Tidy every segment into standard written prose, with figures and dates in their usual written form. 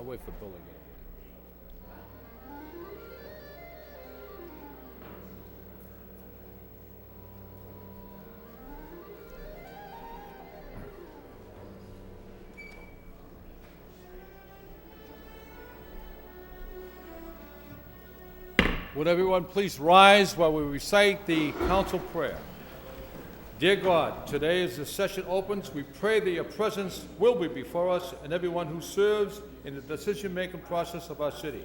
wait for Bill to get it. Would everyone please rise while we recite the council prayer? Dear God, today as the session opens, we pray that your presence will be before us and everyone who serves in the decision-making process of our city.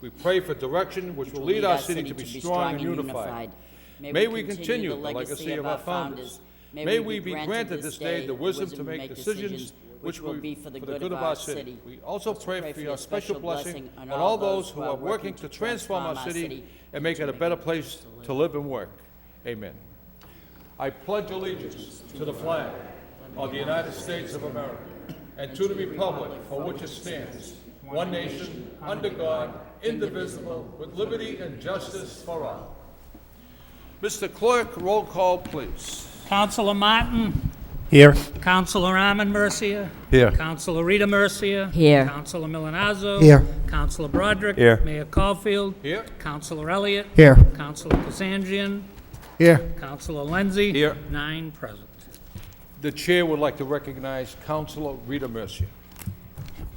We pray for direction which will lead our city to be strong and unified. May we continue the legacy of our founders. May we be granted this day the wisdom to make decisions which will be for the good of our city. We also pray for your special blessing on all those who are working to transform our city and make it a better place to live and work. Amen. I pledge allegiance to the flag of the United States of America and to the republic for which it stands, one nation, under God, indivisible, with liberty and justice for all. Mr. Clerk, roll call, please. Councilor Martin. Here. Councilor Armand Murcia. Here. Councilor Rita Murcia. Here. Councilor Milanazzo. Here. Councilor Broderick. Here. Mayor Caulfield. Here. Councilor Elliott. Here. Councilor Kazanjian. Here. Councilor Lenzi. Here. 9 present. The chair would like to recognize Councilor Rita Murcia.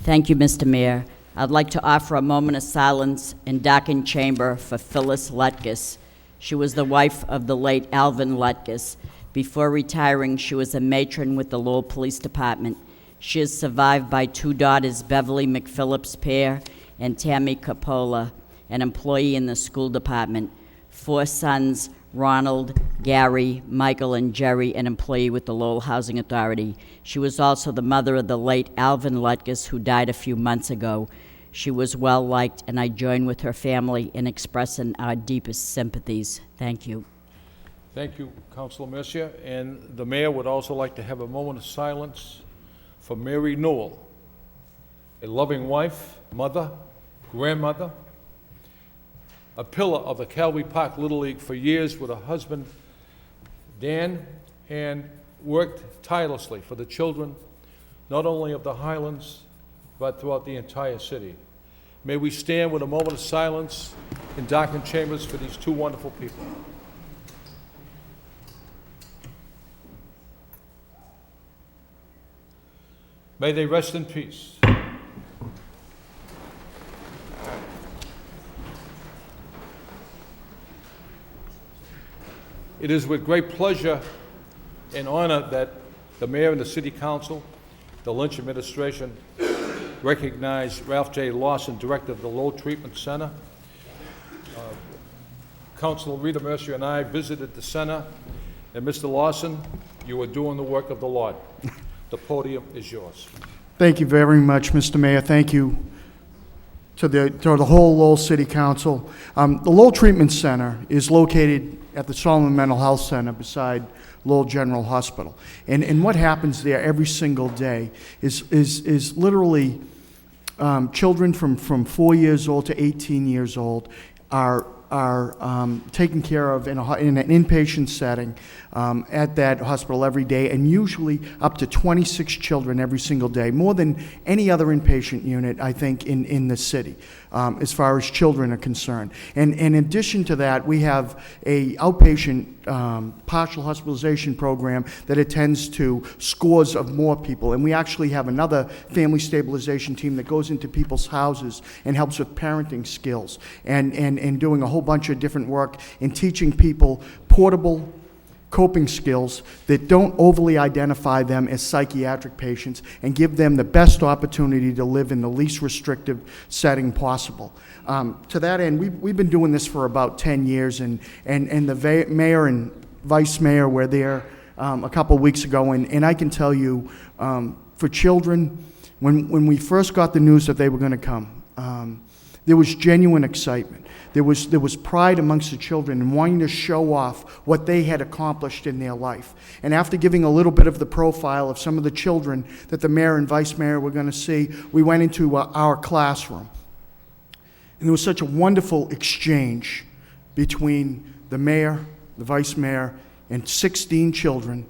Thank you, Mr. Mayor. I'd like to offer a moment of silence in darkened chamber for Phyllis Lutkus. She was the wife of the late Alvin Lutkus. Before retiring, she was a matron with the Lowell Police Department. She is survived by 2 daughters, Beverly McPhillips Pear and Tammy Capola, an employee in the school department. 4 sons, Ronald, Gary, Michael, and Jerry, an employee with the Lowell Housing Authority. She was also the mother of the late Alvin Lutkus, who died a few months ago. She was well liked, and I join with her family in expressing our deepest sympathies. Thank you. Thank you, Councilor Murcia. And the mayor would also like to have a moment of silence for Mary Newell, a loving wife, mother, grandmother, a pillar of the Calvary Park Little League for years with her husband, Dan, and worked tirelessly for the children, not only of the Highlands, but throughout the entire city. May we stand with a moment of silence in darkened chambers for these 2 wonderful people. May they rest in peace. It is with great pleasure and honor that the mayor and the city council, the Lynch administration, recognize Ralph J. Lawson, director of the Lowell Treatment Center. Councilor Rita Murcia and I visited the center, and Mr. Lawson, you are doing the work of the Lord. The podium is yours. Thank you very much, Mr. Mayor. Thank you to the whole Lowell City Council. The Lowell Treatment Center is located at the Solomon Mental Health Center beside Lowell General Hospital. And what happens there every single day is literally children from 4 years old to 18 years old are taken care of in an inpatient setting at that hospital every day, and usually up to 26 children every single day, more than any other inpatient unit, I think, in the city, as far as children are concerned. And in addition to that, we have a outpatient partial hospitalization program that attends to scores of more people, and we actually have another family stabilization team that goes into people's houses and helps with parenting skills and doing a whole bunch of different work in teaching people portable coping skills that don't overly identify them as psychiatric patients and give them the best opportunity to live in the least restrictive setting possible. To that end, we've been doing this for about 10 years, and the mayor and vice mayor were there a couple weeks ago, and I can tell you, for children, when we first got the news that they were going to come, there was genuine excitement. There was pride amongst the children in wanting to show off what they had accomplished in their life. And after giving a little bit of the profile of some of the children that the mayor and vice mayor were going to see, we went into our classroom. And there was such a wonderful exchange between the mayor, the vice mayor, and 16 children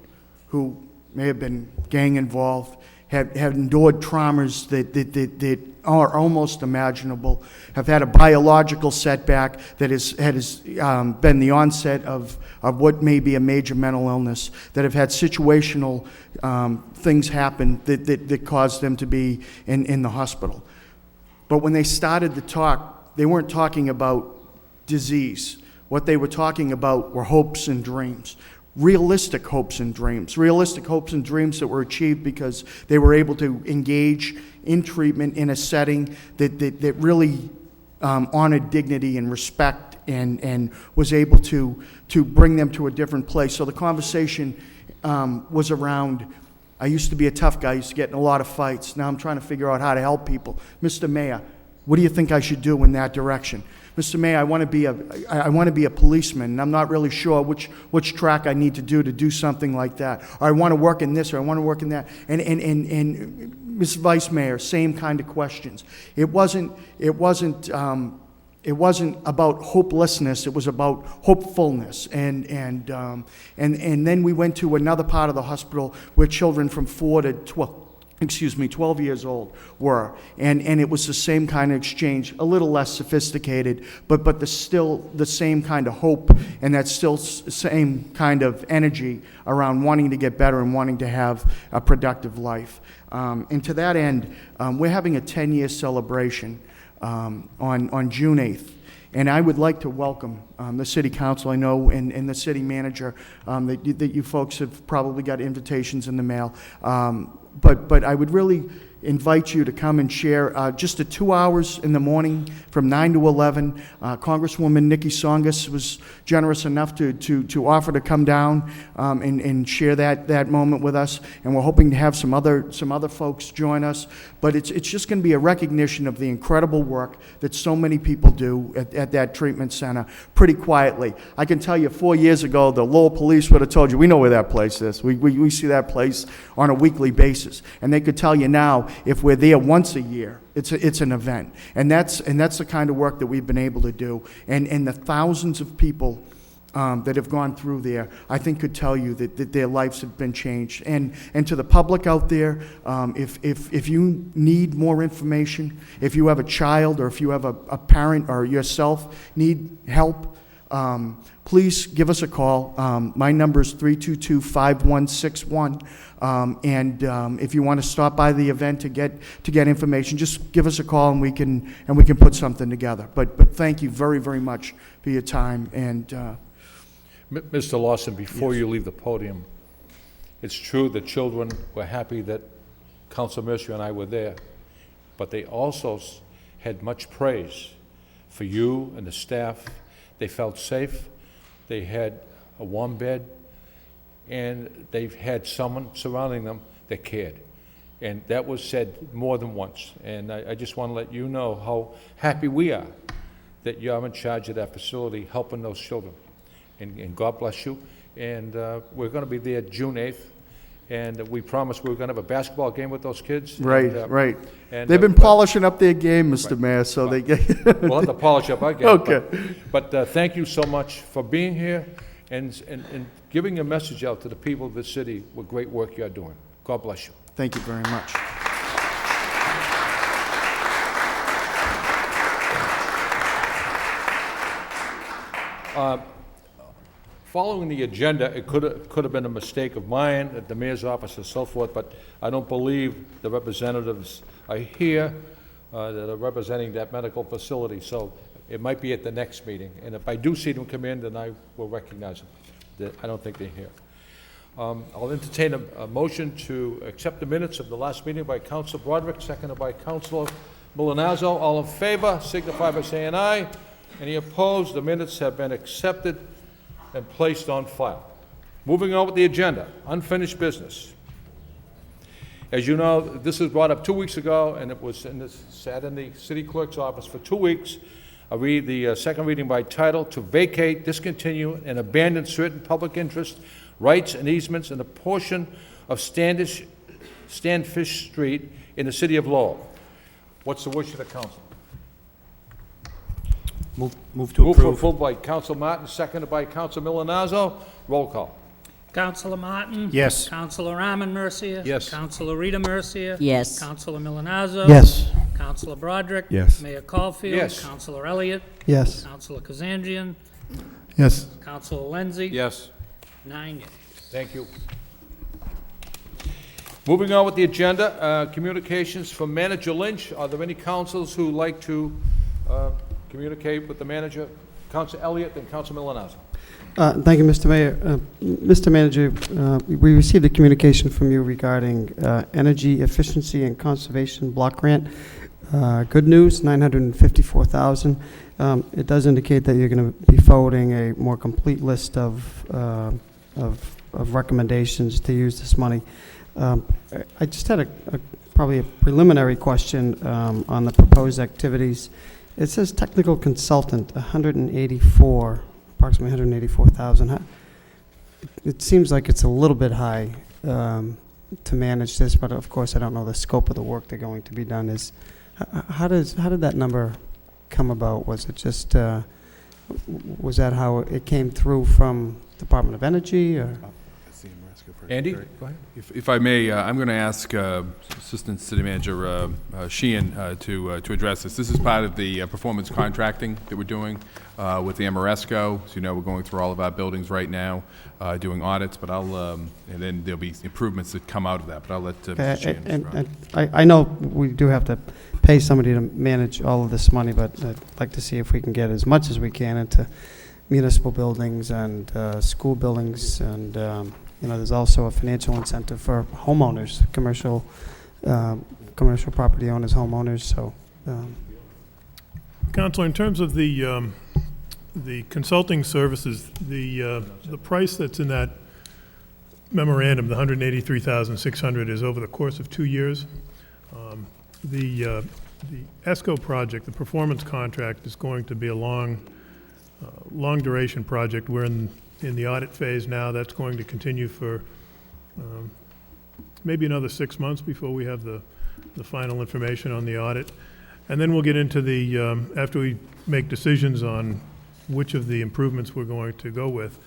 who may have been gang involved, have endured traumas that are almost imaginable, have had a biological setback that has been the onset of what may be a major mental illness, that have had situational things happen that caused them to be in the hospital. But when they started to talk, they weren't talking about disease. What they were talking about were hopes and dreams. Realistic hopes and dreams that were achieved because they were able to engage in treatment in a setting that really honored dignity and respect and was able to bring them to a different place. So the conversation was around, I used to be a tough guy, I used to get in a lot of fights. Now I'm trying to figure out how to help people. Mr. Mayor, what do you think I should do in that direction? Mr. Mayor, I want to be a policeman, and I'm not really sure which track I need to do something like that. Or I want to work in this, or I want to work in that. And Ms. Vice Mayor, same kind of questions. It wasn't about hopelessness. It was about hopefulness. And then we went to another part of the hospital where children from 12 years old were. And it was the same kind of exchange, a little less sophisticated, but still the same kind of hope and that still same kind of energy around wanting to get better and wanting to have a productive life. And to that end, we're having a 10-year celebration on June 8th. And I would like to welcome the City Council, I know, and the City Manager, that you folks have probably got invitations in the mail. But I would really invite you to come and share just the 2 hours in the morning from 9 to 11. Congresswoman Nikki Songus was generous enough to offer to come down and share that moment with us. And we're hoping to have some other folks join us. But it's just going to be a recognition of the incredible work that so many people do at that treatment center pretty quietly. I can tell you 4 years ago, the Lowell police would have told you, we know where that place is. We see that place on a weekly basis. And they could tell you now, if we're there once a year, it's an event. And that's the kind of work that we've been able to do. And the thousands of people that have gone through there, I think could tell you that their lives have been changed. And to the public out there, if you need more information, if you have a child or if you have a parent or yourself need help, please give us a call. My number is 322-5161. And if you want to stop by the event to get information, just give us a call and we can put something together. But thank you very, very much for your time. And Mr. Lawson, before you leave the podium, it's true the children were happy that Council Mercer and I were there, but they also had much praise for you and the staff. They felt safe. They had a warm bed, and they've had someone surrounding them that cared. And that was said more than once. And I just want to let you know how happy we are that you're in charge of that facility, helping those children. And God bless you. And we're going to be there June 8th. And we promised we were going to have a basketball game with those kids. Right. And, they've been polishing up their game, Mr. Mayor, so they get... We'll have to polish up our game. Okay. But thank you so much for being here and giving a message out to the people of the city with great work you're doing. God bless you. Thank you very much. Following the agenda, it could have been a mistake of mine at the mayor's office and so forth, but I don't believe the representatives are here that are representing that medical facility, so it might be at the next meeting. And if I do see them come in, then I will recognize them. I don't think they're here. I'll entertain a motion to accept the minutes of the last meeting by Councilor Broderick, seconded by Councilor Milonazo. All in favor, signify by saying aye. Any opposed? The minutes have been accepted and placed on file. Moving on with the agenda, unfinished business. As you know, this was brought up 2 weeks ago, and it was sat in the city clerk's office for 2 weeks. I read the second reading by title: to vacate, discontinue, and abandon certain public interest rights and easements in a portion of Standish Street in the city of Lowell. What's the wish of the council? Move to approve. Moved by Council Martin, seconded by Council Milonazo. Roll call. Counselor Martin? Yes. Counselor Arman Mercia? Yes. Counselor Rita Mercia? Yes. Counselor Milonazo? Yes. Counselor Broderick? Yes. Mayor Caulfield? Yes. Counselor Elliott? Yes. Counselor Kazanjian? Yes. Counselor Lenzi? Yes. 9 yeas. Thank you. Moving on with the agenda, communications from Manager Lynch. Are there any councils who like to communicate with the manager? Council Elliott and Council Milonazo. Thank you, Mr. Mayor. Mr. Manager, we received a communication from you regarding energy efficiency and conservation block grant. Good news, $954,000. It does indicate that you're going to be forwarding a more complete list of recommendations to use this money. I just had probably a preliminary question on the proposed activities. It says technical consultant, approximately 184,000. It seems like it's a little bit high to manage this, but of course I don't know the scope of the work they're going to be done. How did that number come about? Was it just was that how it came through from Department of Energy, or? Andy, go ahead. If I may, I'm going to ask Assistant City Manager Sheehan to address this. This is part of the performance contracting that we're doing with the Amoresco. So, you know, we're going through all of our buildings right now, doing audits, but and then there'll be improvements that come out of that, but I'll let Mr. Sheehan describe. I know we do have to pay somebody to manage all of this money, but I'd like to see if we can get as much as we can into municipal buildings and school buildings, and you know, there's also a financial incentive for homeowners, commercial property owners, homeowners. So, Councilor, in terms of the consulting services, the price that's in that memorandum, the $183,600, is over the course of 2 years. The ESCO project, the performance contract, is going to be a long duration project. We're in the audit phase now. That's going to continue for maybe another 6 months before we have the final information on the audit. And then we'll get into after we make decisions on which of the improvements we're going to go with,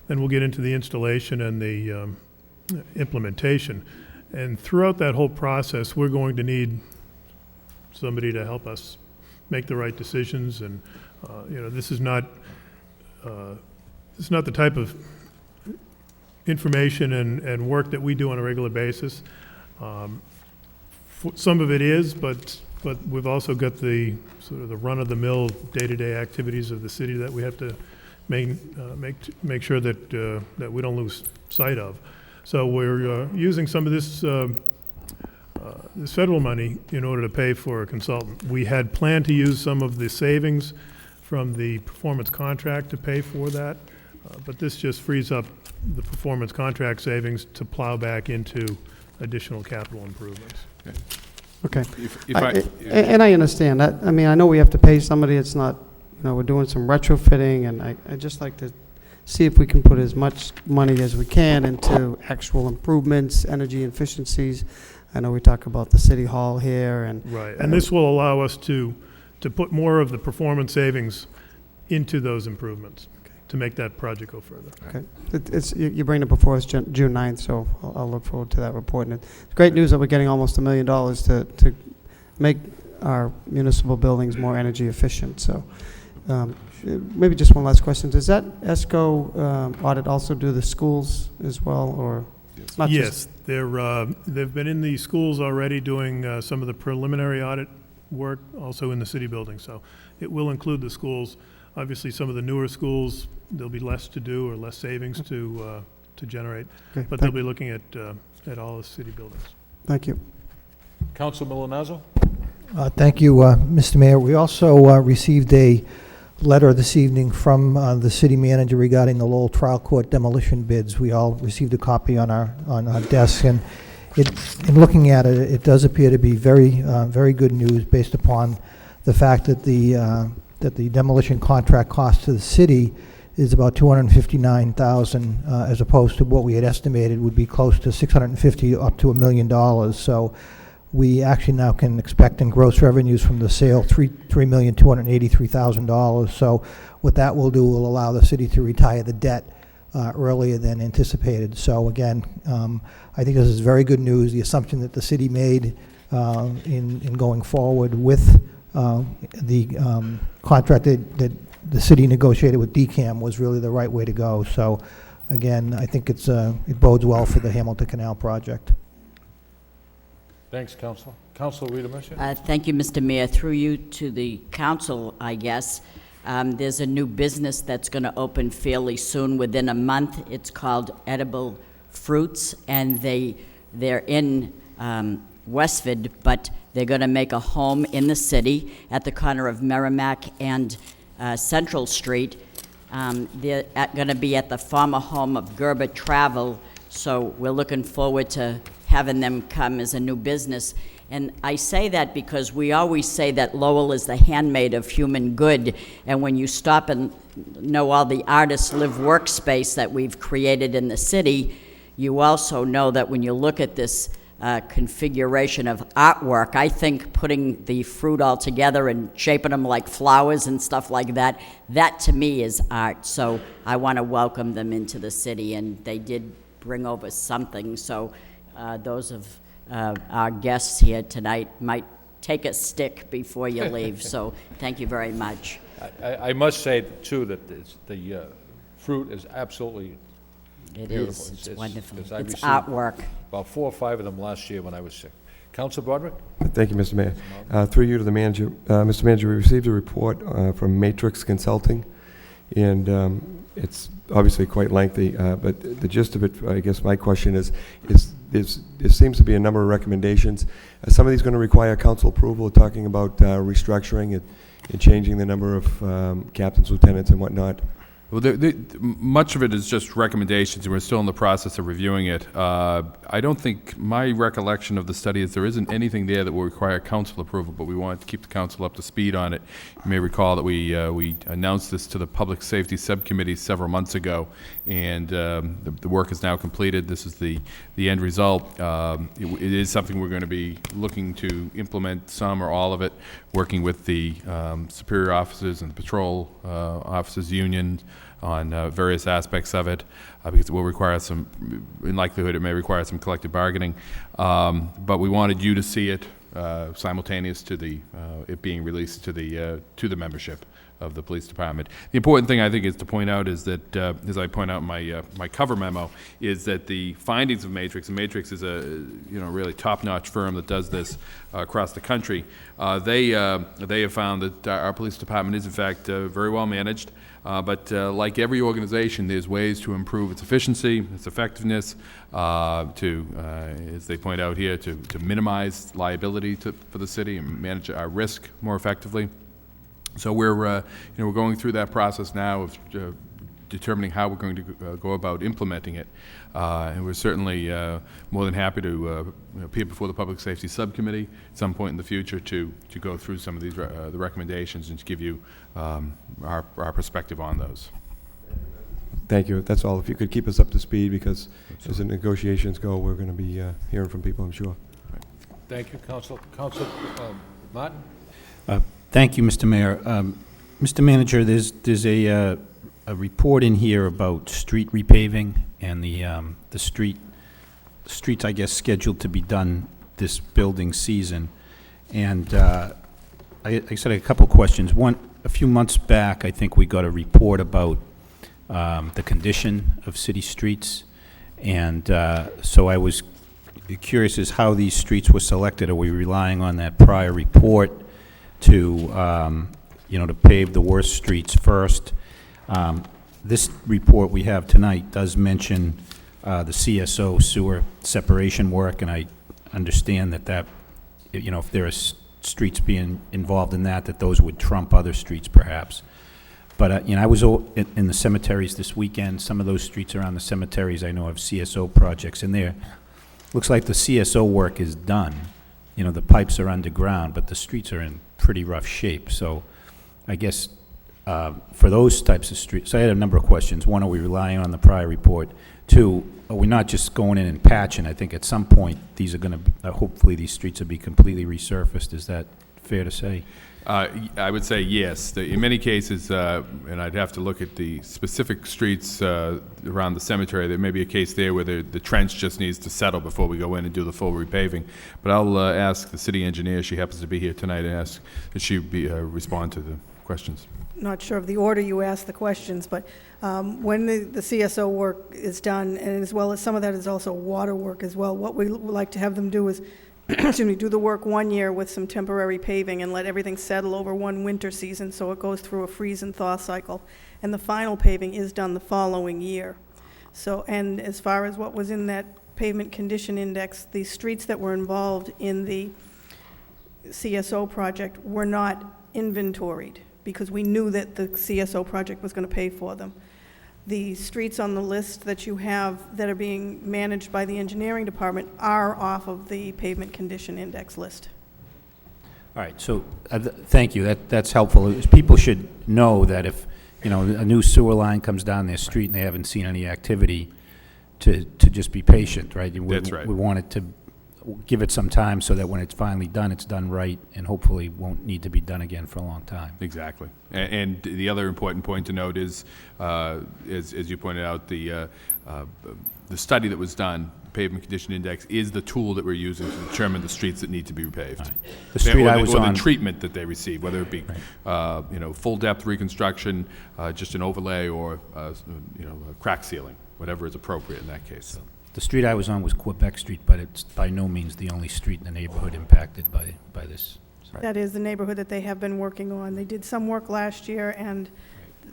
then we'll get into the installation and the implementation. And throughout that whole process, we're going to need somebody to help us make the right decisions. And you know, this is not the type of information and work that we do on a regular basis. Some of it is, but we've also got the sort of the run-of-the-mill day-to-day activities of the city that we have to make sure that we don't lose sight of. So we're using some of this federal money in order to pay for a consultant. We had planned to use some of the savings from the performance contract to pay for that, but this just frees up the performance contract savings to plow back into additional capital improvements. okay. If And I understand that. I mean, I know we have to pay somebody. It's not, you know, we're doing some retrofitting, and I just like to see if we can put as much money as we can into actual improvements, energy efficiencies. I know we talk about the city hall here, and Right, and this will allow us to put more of the performance savings into those improvements to make that project go further. okay. You bring it before us June 9th, so I'll look forward to that report. And it's great news that we're getting almost $1 million to make our municipal buildings more energy efficient. So maybe just one last question. Does that ESCO audit also do the schools as well, or? Not Yes, they've been in the schools already doing some of the preliminary audit work, also in the city building. So it will include the schools. Obviously, some of the newer schools, there'll be less to do or less savings to generate, Okay, but they'll be looking at all the city buildings. Thank you. Council Milonazo. Thank you, Mr. Mayor. We also received a letter this evening from the city manager regarding the Lowell trial court demolition bids. We all received a copy on our desk, and in looking at it, it does appear to be very good news based upon the fact that the demolition contract cost to the city is about $259,000, as opposed to what we had estimated would be close to $650,000 up to $1 million. So we actually now can expect in gross revenues from the sale $3,283,000. So what that will do will allow the city to retire the debt earlier than anticipated. So again, I think this is very good news. The assumption that the city made in going forward with the contract that the city negotiated with DCAM was really the right way to go. So again, I think it bodes well for the Hamilton Canal project. Thanks, Council. Council Rita Mercer? Thank you, Mr. Mayor. Through you to the council, I guess. There's a new business that's going to open fairly soon, within a month. It's called Edible Fruits, and they're in Westford, but they're going to make a home in the city at the corner of Merrimack and Central Street. They're going to be at the former home of Gerber Travel, so we're looking forward to having them come as a new business. And I say that because we always say that Lowell is the handmaid of human good, and when you stop and know all the artists live workspace that we've created in the city, you also know that when you look at this configuration of artwork, I think putting the fruit all together and shaping them like flowers and stuff like that, that to me is art. So I want to welcome them into the city, and they did bring over something, so those of our guests here tonight might take a stick before you leave. So thank you very much. I must say, too, that the fruit is absolutely It beautiful. is. It's wonderful. I It's received artwork. about 4 or 5 of them last year when I was sick. Council Broderick? Thank you, Mr. Mayor. Through you to the manager. Mr. Manager, we received a report from Matrix Consulting, and it's obviously quite lengthy, but the gist of it, I guess my question is there seems to be a number of recommendations. Are some of these going to require council approval? We're talking about restructuring and changing the number of captains, lieutenants, and whatnot. Well, much of it is just recommendations, and we're still in the process of reviewing it. I don't think, my recollection of the study is there isn't anything there that will require council approval, but we want to keep the council up to speed on it. You may recall that we announced this to the Public Safety Subcommittee several months ago, and the work is now completed. This is the end result. It is something we're going to be looking to implement, some or all of it, working with the superior officers and the patrol officers union on various aspects of it, because it will require some, in likelihood, it may require some collective bargaining. But we wanted you to see it simultaneous to it being released to the membership of the police department. The important thing I think is to point out is that, as I point out in my cover memo, is that the findings of Matrix, and Matrix is a really top-notch firm that does this across the country. They have found that our police department is in fact very well managed. But like every organization, there's ways to improve its efficiency, its effectiveness, as they point out here, to minimize liability for the city and manage our risk more effectively. So we're going through that process now of determining how we're going to go about implementing it. And we're certainly more than happy to appear before the Public Safety Subcommittee at some point in the future to go through some of these the recommendations and to give you our perspective on those. Thank you. That's all. If you could keep us up to speed, because as the negotiations go, we're going to be hearing from people, I'm sure. Thank you, Council. Council Martin? Thank you, Mr. Mayor. Mr. Manager, there's a report in here about street repaving and the streets, I guess, scheduled to be done this building season. And I said a couple questions. One, a few months back, I think we got a report about the condition of city streets. And so I was curious as how these streets were selected. Are we relying on that prior report to, to pave the worst streets first? This report we have tonight does mention the CSO sewer separation work, and I understand that if there are streets being involved in that those would trump other streets perhaps. But I was in the cemeteries this weekend. Some of those streets around the cemeteries I know have CSO projects in there. Looks like the CSO work is done. The pipes are underground, but the streets are in pretty rough shape. So I guess for those types of streets, so I had a number of questions. One, are we relying on the prior report? Two, are we not just going in and patching? I think at some point these are going to, hopefully these streets will be completely resurfaced. Is that fair to say? I would say yes. In many cases, and I'd have to look at the specific streets around the cemetery, there may be a case there where the trench just needs to settle before we go in and do the full repaving. But I'll ask the city engineer, she happens to be here tonight, and ask that she respond to the questions. Not sure of the order you asked the questions, but when the CSO work is done, and as well as some of that is also water work as well, what we would like to have them do is excuse me, do the work 1 year with some temporary paving and let everything settle over one winter season so it goes through a freeze and thaw cycle. And the final paving is done the following year. So, and as far as what was in that pavement condition index, the streets that were involved in the CSO project were not inventoried because we knew that the CSO project was going to pay for them. The streets on the list that you have that are being managed by the engineering department are off of the pavement condition index list. All right, so, thank you, that's helpful. People should know that if, a new sewer line comes down their street and they haven't seen any activity, to just be patient, right? That's right. We want it to give it some time so that when it's finally done, it's done right, and hopefully won't need to be done again for a long time. Exactly. And the other important point to note is, as you pointed out, the study that was done, pavement condition index, is the tool that we're using to determine the streets that need to be repaved. Right. The street I was on, the treatment that they receive, whether it be, full depth reconstruction, just an overlay, or a crack sealing, whatever is appropriate in that case. the street I was on was Quebec Street, but it's by no means the only street in the neighborhood impacted by this. That is the neighborhood that they have been working on. They did some work last year, and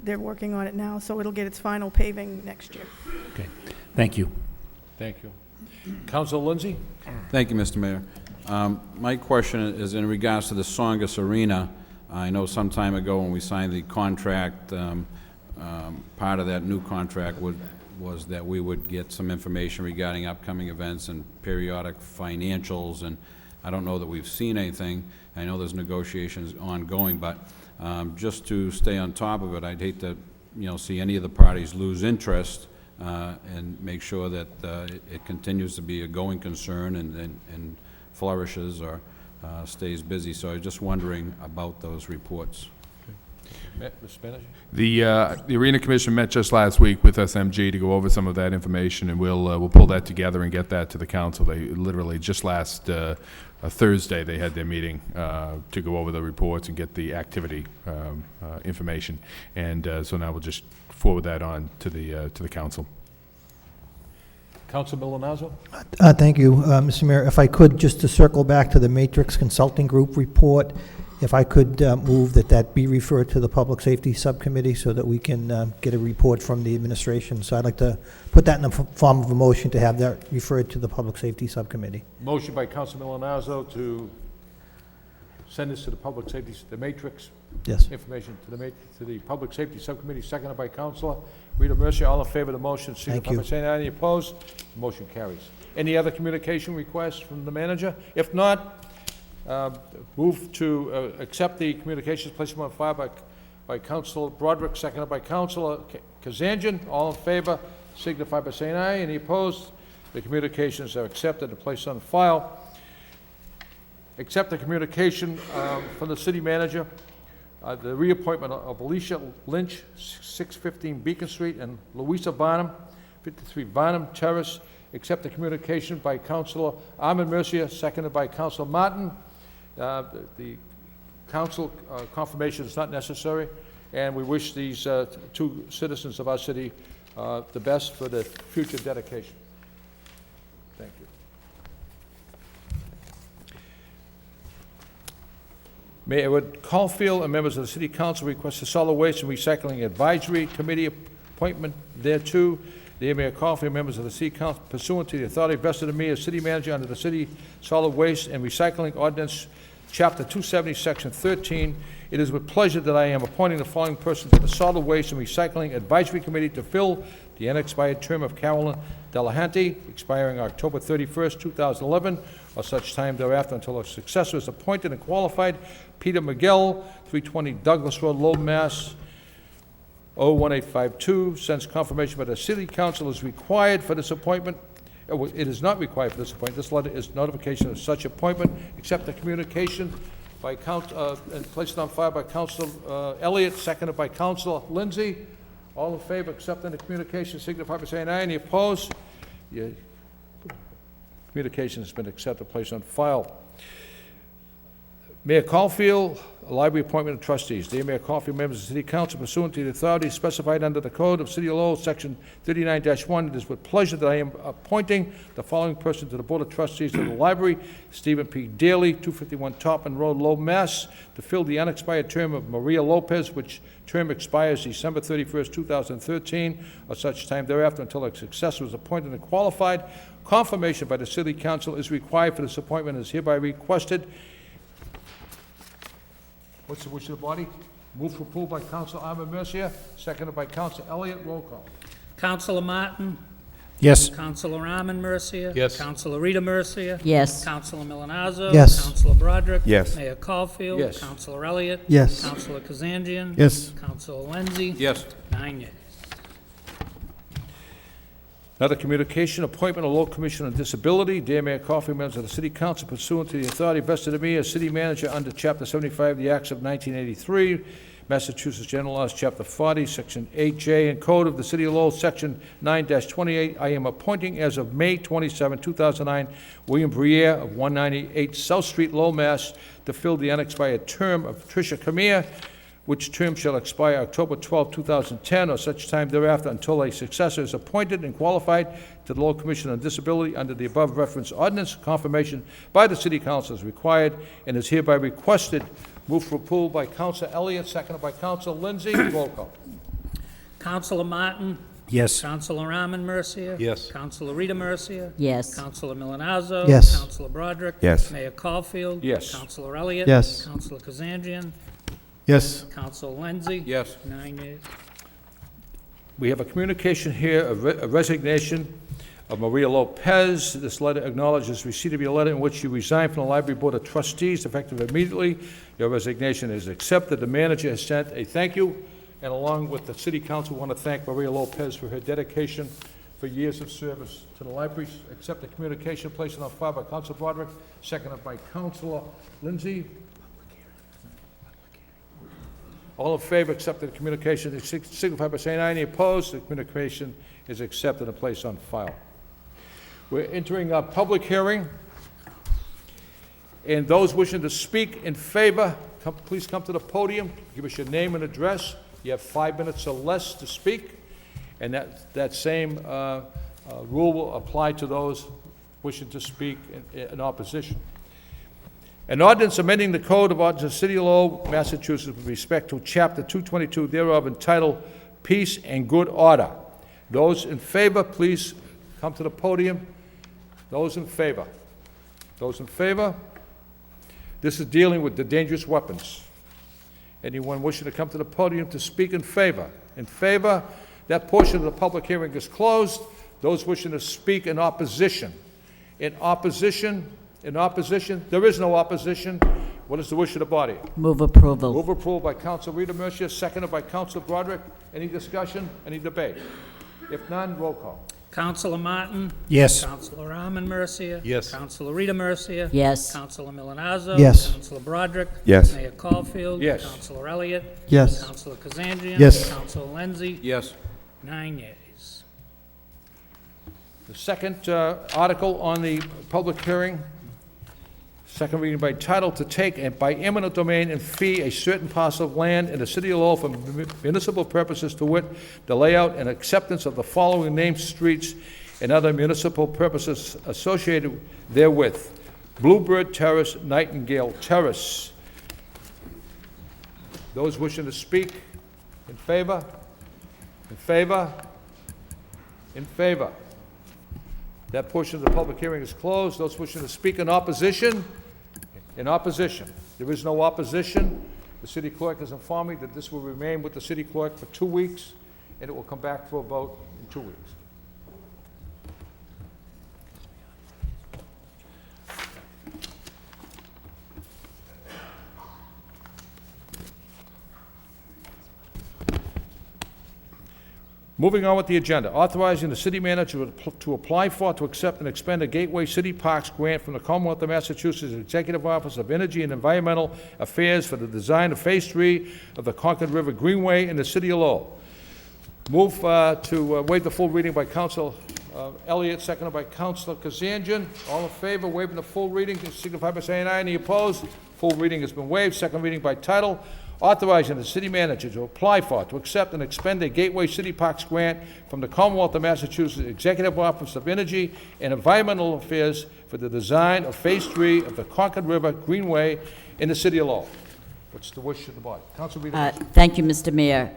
they're working on it now, so it'll get its final paving next year. Okay, thank you. Thank you. Councilor Lindsay? Thank you, Mr. Mayor. My question is in regards to the Songus Arena. I know some time ago when we signed the contract, part of that new contract was that we would get some information regarding upcoming events and periodic financials, and I don't know that we've seen anything. I know there's negotiations ongoing, but just to stay on top of it, I'd hate to see any of the parties lose interest and make sure that it continues to be a going concern and flourishes or stays busy. So I was just wondering about those reports. Mr. Manager? The Arena Commission met just last week with SMG to go over some of that information, and we'll pull that together and get that to the council. They literally just last Thursday they had their meeting to go over the reports and get the activity information, and so now we'll just forward that on to the council. Councilor Milonazo? Thank you, Mr. Mayor. If I could, just to circle back to the Matrix Consulting Group report, if I could move that be referred to the Public Safety Subcommittee so that we can get a report from the administration. So I'd like to put that in the form of a motion to have that referred to the Public Safety Subcommittee. Motion by Councilor Milonazo to send this to the Public Safety, the Matrix Yes. information to the Public Safety Subcommittee, seconded by Councilor Rita Mercer. All in favor of the motion, signify by saying aye. Any opposed? The motion carries. Any other communication requests from the manager? If not, move to accept the communications placed on file by Councilor Broderick, seconded by Councilor Kazanjian. All in favor, signify by saying aye. Any opposed? The communications are accepted and placed on file. Accept the communication from the city manager. The reappointment of Alicia Lynch, 615 Beacon Street, and Louisa Barnum, 53 Barnum Terrace. Accept the communication by Councilor Armin Mercier, seconded by Councilor Martin. The council confirmation is not necessary, and we wish these two citizens of our city the best for their future dedication. Thank you. Mayor Caulfield and members of the City Council request a solid waste and recycling advisory committee appointment thereto. The Mayor Caulfield, members of the City Council, pursuant to the authority vested in me as city manager under the City Solid Waste and Recycling Ordinance, Chapter 270, Section 13, it is with pleasure that I am appointing the following person to the Solid Waste and Recycling Advisory Committee to fill the unexpired term of Carolyn Delahanty, expiring October 31st, 2011, or such time thereafter until a successor is appointed and qualified. Peter McGill, 320 Douglas Road, Lowell, Mass. 01852, since confirmation by the City Council is required for this appointment. It is not required for this appointment. This letter is notification of such appointment. Accept the communication by and placed on file by Council Elliott, seconded by Council Lindsay. All in favor of accepting the communication, signify by saying aye. Any opposed? Communication has been accepted, placed on file. Mayor Caulfield, Library Appointment of Trustees. Dear Mayor Caulfield, members of the City Council, pursuant to the authority specified under the Code of City of Lowell, Section 39-1, it is with pleasure that I am appointing the following person to the Board of Trustees of the Library: Stephen P. Daly, 251 Topman Road, Lowell, Mass., to fill the unexpired term of Maria Lopez, which term expires December 31st, 2013, or such time thereafter until a successor is appointed and qualified. Confirmation by the City Council is required for this appointment and is hereby requested. What's the wish of the body? Move for approval by Council Arman Mercia, seconded by Council Elliott. Roll call. Councilor Martin? Yes. Councilor Arman Mercia? Yes. Councilor Rita Mercia? Yes. Councilor Milonazo? Yes. Councilor Broderick? Yes. Mayor Caulfield? Yes. Councilor Elliott? Yes. Councilor Kazanjian? Yes. Councilor Lenzi? Yes. 9 yeas. Another communication, appointment of Local Commission on Disability. Dear Mayor Caulfield, members of the City Council, pursuant to the authority vested in me as City Manager under Chapter 75 of the Acts of 1983, Massachusetts General Laws, Chapter 40, Section 8J, and Code of the City of Lowell, Section 9-28, I am appointing as of May 27, 2009, William Briere of 198 South Street, Lowell, Mass., to fill the unexpired term of Patricia Camille, which term shall expire October 12, 2010, or such time thereafter until a successor is appointed and qualified to the Lowell Commission on Disability under the above referenced ordinance. Confirmation by the City Council is required and is hereby requested. Move for approval by Council Elliott, seconded by Council Lindsay. Roll call. Councilor Martin? Yes. Councilor Arman Mercia? Yes. Councilor Rita Mercia? Yes. Councilor Milonazo? Yes. Councilor Broderick? Yes. Mayor Caulfield? Yes. Councilor Elliott? Yes. Councilor Kazanjian? Yes. Councilor Lenzi? Yes. 9 yeas. We have a communication here, a resignation of Maria Lopez. This letter acknowledges receipt of your letter in which you resigned from the Library Board of Trustees, effective immediately. Your resignation is accepted. The manager has sent a thank you, and along with the City Council, we want to thank Maria Lopez for her dedication for years of service to the library. Accept the communication placed on file by Councilor Broderick, seconded by Councilor Lindsay. All in favor, accept the communication, signify by saying aye. Any opposed? The communication is accepted and placed on file. We're entering a public hearing, and those wishing to speak in favor, please come to the podium, give us your name and address. You have 5 minutes or less to speak, and that same rule will apply to those wishing to speak in opposition. An ordinance amending the Code of Ordinances of the City of Lowell, Massachusetts, with respect to Chapter 222 thereof, entitled Peace and Good Order. Those in favor, please come to the podium. Those in favor? Those in favor? This is dealing with the dangerous weapons. Anyone wishing to come to the podium to speak in favor? In favor? That portion of the public hearing is closed. Those wishing to speak in opposition? In opposition? In opposition? There is no opposition. What is the wish of the body? Move approval. Move approval by Council Rita Mercia, seconded by Council Broderick. Any discussion? Any debate? If none, roll call. Councilor Martin? Yes. Councilor Arman Mercia? Yes. Councilor Rita Mercia? Yes. Councilor Milonazo? Yes. Councilor Broderick? Yes. Mayor Caulfield? Yes. Councilor Elliott? Yes. Councilor Kazanjian? Yes. Councilor Lenzi? Yes. 9 yeas. The second article on the public hearing, second reading by title, to take and by eminent domain and fee a certain parcel of land in the City of Lowell for municipal purposes, to wit, the layout and acceptance of the following named streets and other municipal purposes associated therewith: Bluebird Terrace, Nightingale Terrace. Those wishing to speak in favor? In favor? In favor? That portion of the public hearing is closed. Those wishing to speak in opposition? In opposition. There is no opposition. The city clerk has informed me that this will remain with the city clerk for 2 weeks, and it will come back for a vote in 2 weeks. Moving on with the agenda, authorizing the city manager to apply for, to accept, and expend a Gateway City Parks grant from the Commonwealth of Massachusetts Executive Office of Energy and Environmental Affairs for the design of Phase 3 of the Concord River Greenway in the city of Lowell. Move to waive the full reading by Council Elliott, seconded by Councilor Kazanjian. All in favor, waiving the full reading, signify by saying aye. Any opposed? Full reading has been waived. Second reading by title, authorizing the city manager to apply for, to accept, and expend a Gateway City Parks grant from the Commonwealth of Massachusetts Executive Office of Energy and Environmental Affairs for the design of Phase 3 of the Concord River Greenway in the city of Lowell. What's the wish of the body? Council Rita. Thank you, Mr. Mayor.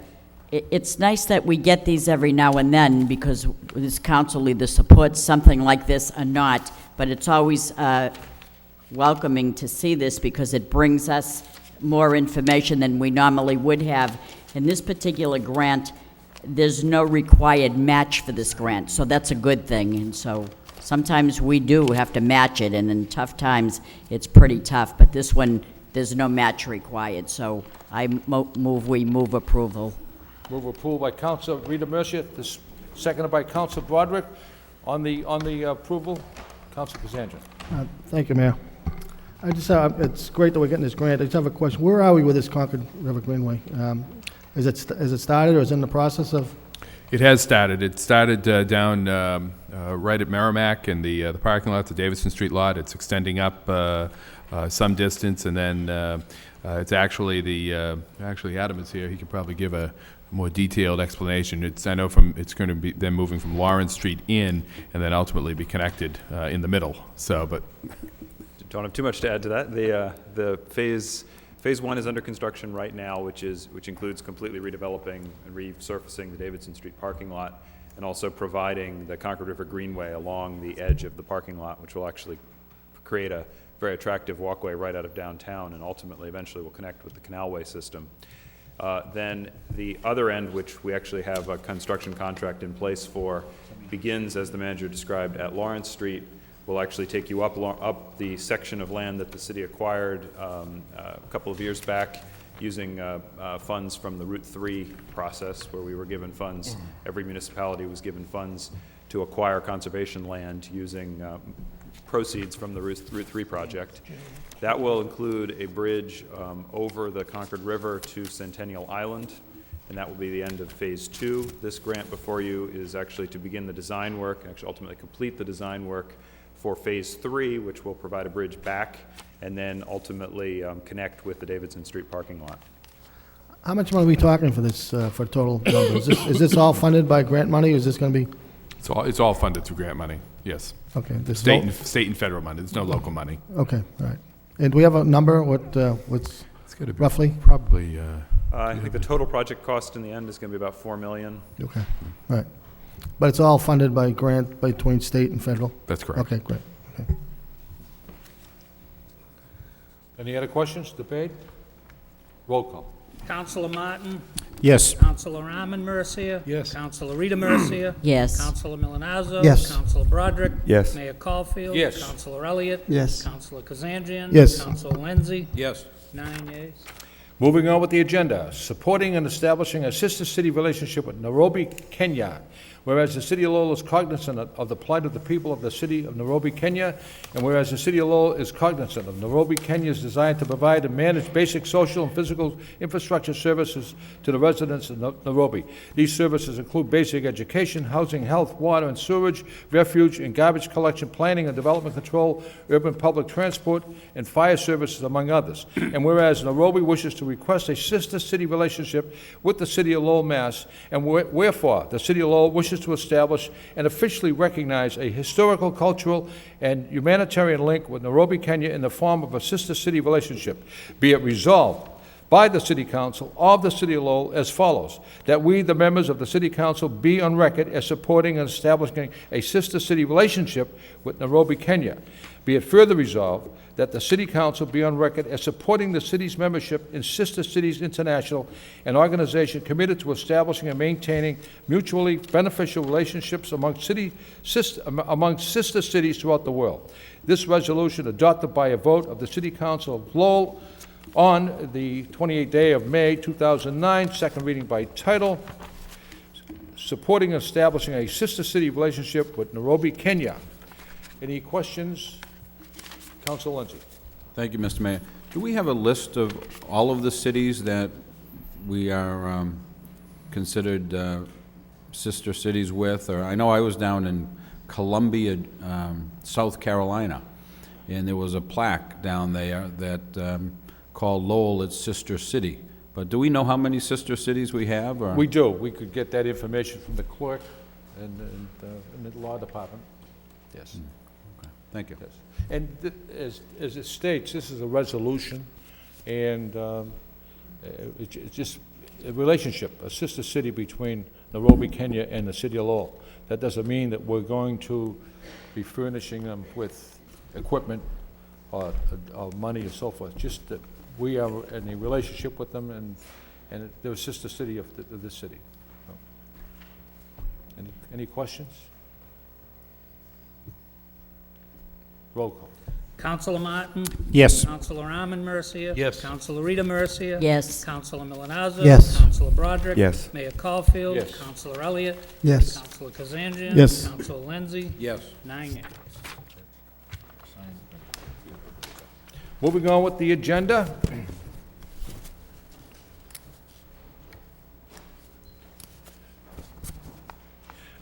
It's nice that we get these every now and then, because this council either supports something like this or not, but it's always welcoming to see this because it brings us more information than we normally would have. In this particular grant, there's no required match for this grant, so that's a good thing. And so sometimes we do have to match it, and in tough times, it's pretty tough. But this one, there's no match required, so I we move approval. Move approval by Councilor Rita Mercier, seconded by Councilor Broderick. On the approval, Councilor Kazanjian. Thank you, Mayor. I just, it's great that we're getting this grant. I just have a question. Where are we with this Concord River Greenway? Is it started or is it in the process of? It has started. It started down right at Merrimack and the parking lot, the Davidson Street lot. It's extending up some distance, and then it's actually actually Adam is here. He could probably give a more detailed explanation. I know it's going to be then moving from Lawrence Street in, and then ultimately be connected in the middle. So, but don't have too much to add to that. The phase 1 is under construction right now, which includes completely redeveloping and resurfacing the Davidson Street parking lot, and also providing the Concord River Greenway along the edge of the parking lot, which will actually create a very attractive walkway right out of downtown, and ultimately, eventually, will connect with the canalway system. Then the other end, which we actually have a construction contract in place for, begins, as the manager described, at Lawrence Street. Will actually take you up the section of land that the city acquired a couple of years back using funds from the Route 3 process, where we were given funds. Every municipality was given funds to acquire conservation land using proceeds from the Route 3 project. That will include a bridge over the Concord River to Centennial Island, and that will be the end of Phase 2. This grant before you is actually to begin the design work, actually ultimately complete the design work for Phase 3, which will provide a bridge back, and then ultimately connect with the Davidson Street parking lot. How much money are we talking for this, for total number? Is this all funded by grant money, or is this going to be? it's all funded through grant money. Yes. Okay. State and federal money. There's no local money. Okay, all right. And do we have a number, what's It's got to be roughly? probably. I think the total project cost in the end is going to be about $4 million. Okay, all right. But it's all funded by grant between state and federal? That's correct. Okay, great. Okay. Any other questions, debate? Roll call. Councilor Martin? Yes. Councilor Arman Mercia? Yes. Councilor Rita Mercia? Yes. Councilor Milonazo? Yes. Councilor Broderick? Yes. Mayor Caulfield? Yes. Councilor Elliott? Yes. Councilor Kazanjian? Yes. Councilor Lenzi? Yes. 9 yeas. Moving on with the agenda, supporting and establishing a sister-city relationship with Nairobi, Kenya. Whereas the City of Lowell is cognizant of the plight of the people of the City of Nairobi, Kenya, and whereas the City of Lowell is cognizant of Nairobi, Kenya's desire to provide and manage basic social and physical infrastructure services to the residents of Nairobi. These services include basic education, housing, health, water and sewage, refuge and garbage collection, planning and development control, urban public transport, and fire services, among others. And whereas Nairobi wishes to request a sister-city relationship with the City of Lowell, Mass., and wherefore the City of Lowell wishes to establish and officially recognize a historical, cultural, and humanitarian link with Nairobi, Kenya in the form of a sister-city relationship. Be it resolved by the City Council of the City of Lowell as follows: that we, the members of the City Council, be on record as supporting and establishing a sister-city relationship with Nairobi, Kenya. Be it further resolved that the City Council be on record as supporting the city's membership in Sister Cities International, an organization committed to establishing and maintaining mutually beneficial relationships among sister cities throughout the world. This resolution, adopted by a vote of the City Council of Lowell on the 28th day of May 2009, second reading by title, supporting and establishing a sister city relationship with Nairobi, Kenya. Any questions? Council Lindsay. Thank you, Mr. Mayor. Do we have a list of all of the cities that we are considered sister cities with? Or I know I was down in Columbia, South Carolina, and there was a plaque down there that called Lowell its sister city. But do we know how many sister cities we have? Or? We do. We could get that information from the clerk and the law department. Yes. Okay. Thank you. Yes. And as it states, this is a resolution, and it's just a relationship, a sister city between Nairobi, Kenya, and the city of Lowell. That doesn't mean that we're going to be furnishing them with equipment or money and so forth. Just that we are in a relationship with them, and they're a sister city of this city. Any questions? Roll call. Councilor Martin? Yes. Councilor Arman Mercia? Yes. Councilor Rita Mercia? Yes. Councilor Milonazo? Yes. Councilor Broderick? Yes. Mayor Caulfield? Yes. Councilor Elliott? Yes. Councilor Kazanjian? Yes. Councilor Lenzi? Yes. 9 yeas. Moving on with the agenda.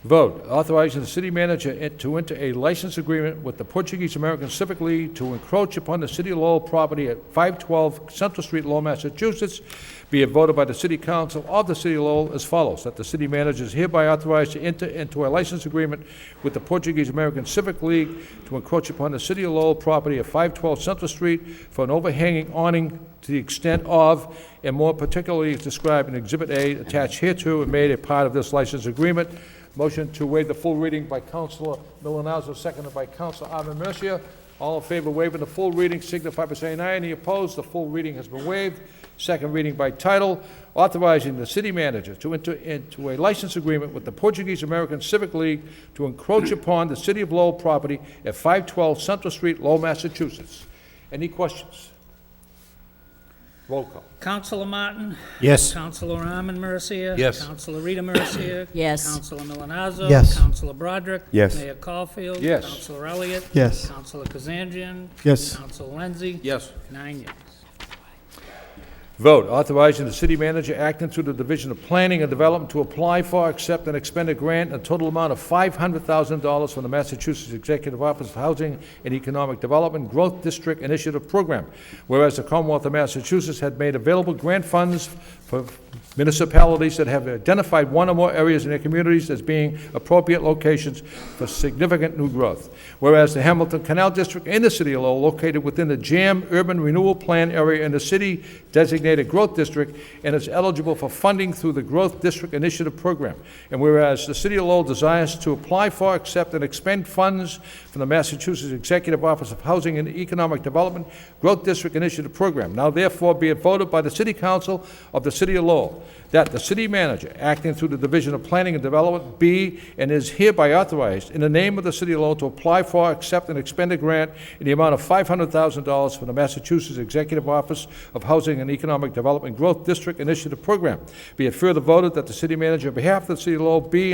Vote, authorizing the city manager to enter a license agreement with the Portuguese American Civic League to encroach upon the city of Lowell property at 512 Central Street, Lowell, Massachusetts. Be it voted by the city council of the city of Lowell as follows, that the city manager is hereby authorized to enter into a license agreement with the Portuguese American Civic League to encroach upon the city of Lowell property at 512 Central Street for an overhanging awning to the extent of, and more particularly is described in Exhibit A attached hereto and made a part of this license agreement. Motion to waive the full reading by Councilor Milonazo, seconded by Councilor Arman Mercia. All in favor of waiving the full reading signify by saying aye. Any opposed? The full reading has been waived. Second reading by title, authorizing the city manager to enter into a license agreement with the Portuguese American Civic League to encroach upon the city of Lowell property at 512 Central Street, Lowell, Massachusetts. Any questions? Roll call. Councilor Martin? Yes. Councilor Arman Mercia? Yes. Councilor Rita Mercia? Yes. Councilor Milonazo? Yes. Councilor Broderick? Yes. Mayor Caulfield? Yes. Councilor Elliott? Yes. Councilor Kazanjian? Yes. Councilor Lenzi? Yes. 9 yeas. Vote, authorizing the city manager acting through the Division of Planning and Development to apply for, accept, and expend a grant in a total amount of $500,000 from the Massachusetts Executive Office of Housing and Economic Development Growth District Initiative Program. Whereas the Commonwealth of Massachusetts had made available grant funds for municipalities that have identified one or more areas in their communities as being appropriate locations for significant new growth. Whereas the Hamilton Canal District and the City of Lowell, located within the JAM Urban Renewal Plan area in the city designated Growth District, and is eligible for funding through the Growth District Initiative Program. And whereas the City of Lowell desires to apply for, accept, and expend funds from the Massachusetts Executive Office of Housing and Economic Development Growth District Initiative Program. Now therefore be it voted by the City Council of the City of Lowell that the city manager, acting through the Division of Planning and Development, be and is hereby authorized in the name of the City of Lowell to apply for, accept, and expend a grant in the amount of $500,000 from the Massachusetts Executive Office of Housing and Economic Development Growth District Initiative Program. Be it further voted that the city manager, on behalf of the City of Lowell, be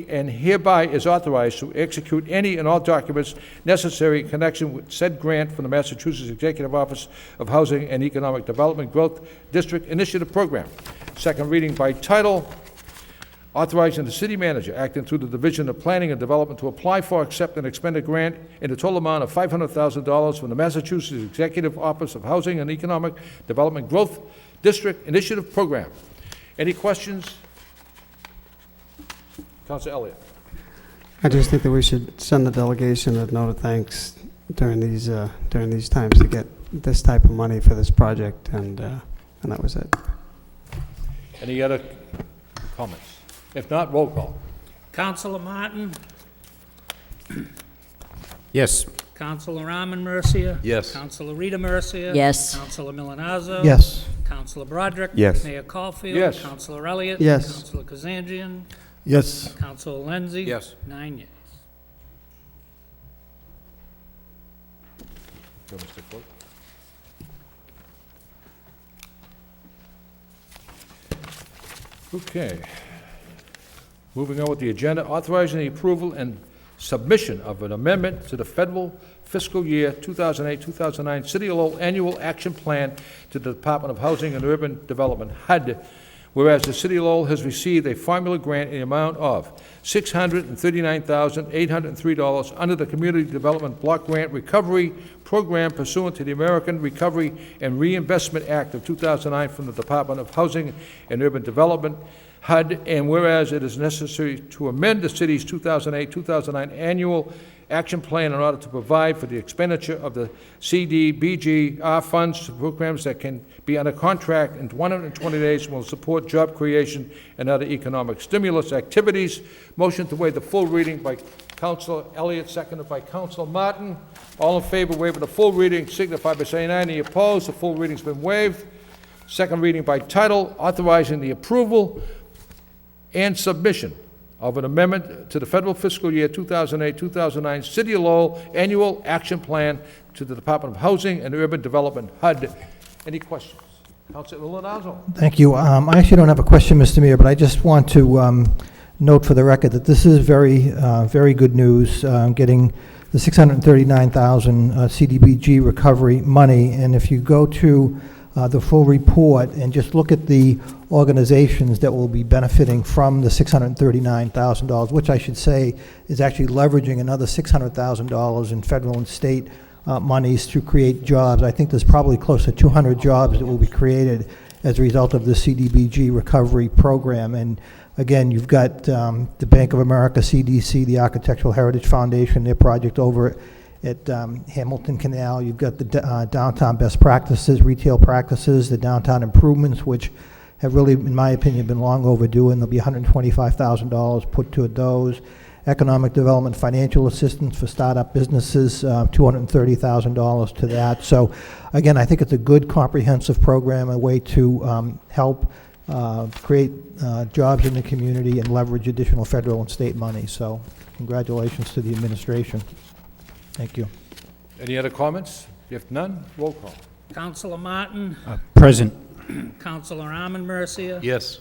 and hereby is authorized to execute any and all documents necessary in connection with said grant from the Massachusetts Executive Office of Housing and Economic Development Growth District Initiative Program. Second reading by title, authorizing the city manager, acting through the Division of Planning and Development, to apply for, accept, and expend a grant in the total amount of $500,000 from the Massachusetts Executive Office of Housing and Economic Development Growth District Initiative Program. Any questions? Councilor Elliott. I just think that we should send the delegation a note of thanks during these times to get this type of money for this project, and that was it. Any other comments? If not, roll call. Councilor Martin? Yes. Councilor Arman Mercia? Yes. Councilor Rita Mercia? Yes. Councilor Milonazo? Yes. Councilor Broderick? Yes. Mayor Caulfield? Yes. Councilor Elliott? Yes. Councilor Kazanjian? Yes. Councilor Lenzi? Yes. 9 yeas. Go, Mr. Clerk. Okay. Moving on with the agenda, authorizing the approval and submission of an amendment to the federal fiscal year 2008-2009 City of Lowell Annual Action Plan to the Department of Housing and Urban Development, HUD, whereas the City of Lowell has received a formula grant in the amount of $639,803 under the Community Development Block Grant Recovery Program pursuant to the American Recovery and Reinvestment Act of 2009 from the Department of Housing and Urban Development, HUD, and whereas it is necessary to amend the city's 2008-2009 annual action plan in order to provide for the expenditure of the CDBG funds to programs that can be under contract in 120 days and will support job creation and other economic stimulus activities. Motion to waive the full reading by Councilor Elliott, seconded by Councilor Martin. All in favor of waiving the full reading signify by saying aye. Any opposed? The full reading's been waived. Second reading by title, authorizing the approval and submission of an amendment to the federal fiscal year 2008-2009 City of Lowell Annual Action Plan to the Department of Housing and Urban Development, HUD. Any questions? Councilor Milonazo. Thank you. I actually don't have a question, Mr. Mayor, but I just want to note for the record that this is very good news, getting the $639,000 CDBG recovery money. And if you go to the full report and just look at the organizations that will be benefiting from the $639,000, which I should say is actually leveraging another $600,000 in federal and state monies to create jobs. I think there's probably close to 200 jobs that will be created as a result of the CDBG recovery program. And again, you've got the Bank of America, CDC, the Architectural Heritage Foundation, their project over at Hamilton Canal. You've got the downtown best practices, retail practices, the downtown improvements, which have really, in my opinion, been long overdue, and there'll be $125,000 put to those. Economic development financial assistance for startup businesses, $230,000 to that. So again, I think it's a good comprehensive program, a way to help create jobs in the community and leverage additional federal and state money. So congratulations to the administration. Thank you. Any other comments? If none, roll call. Councilor Martin. Present. Councilor Armin Mercia. Yes.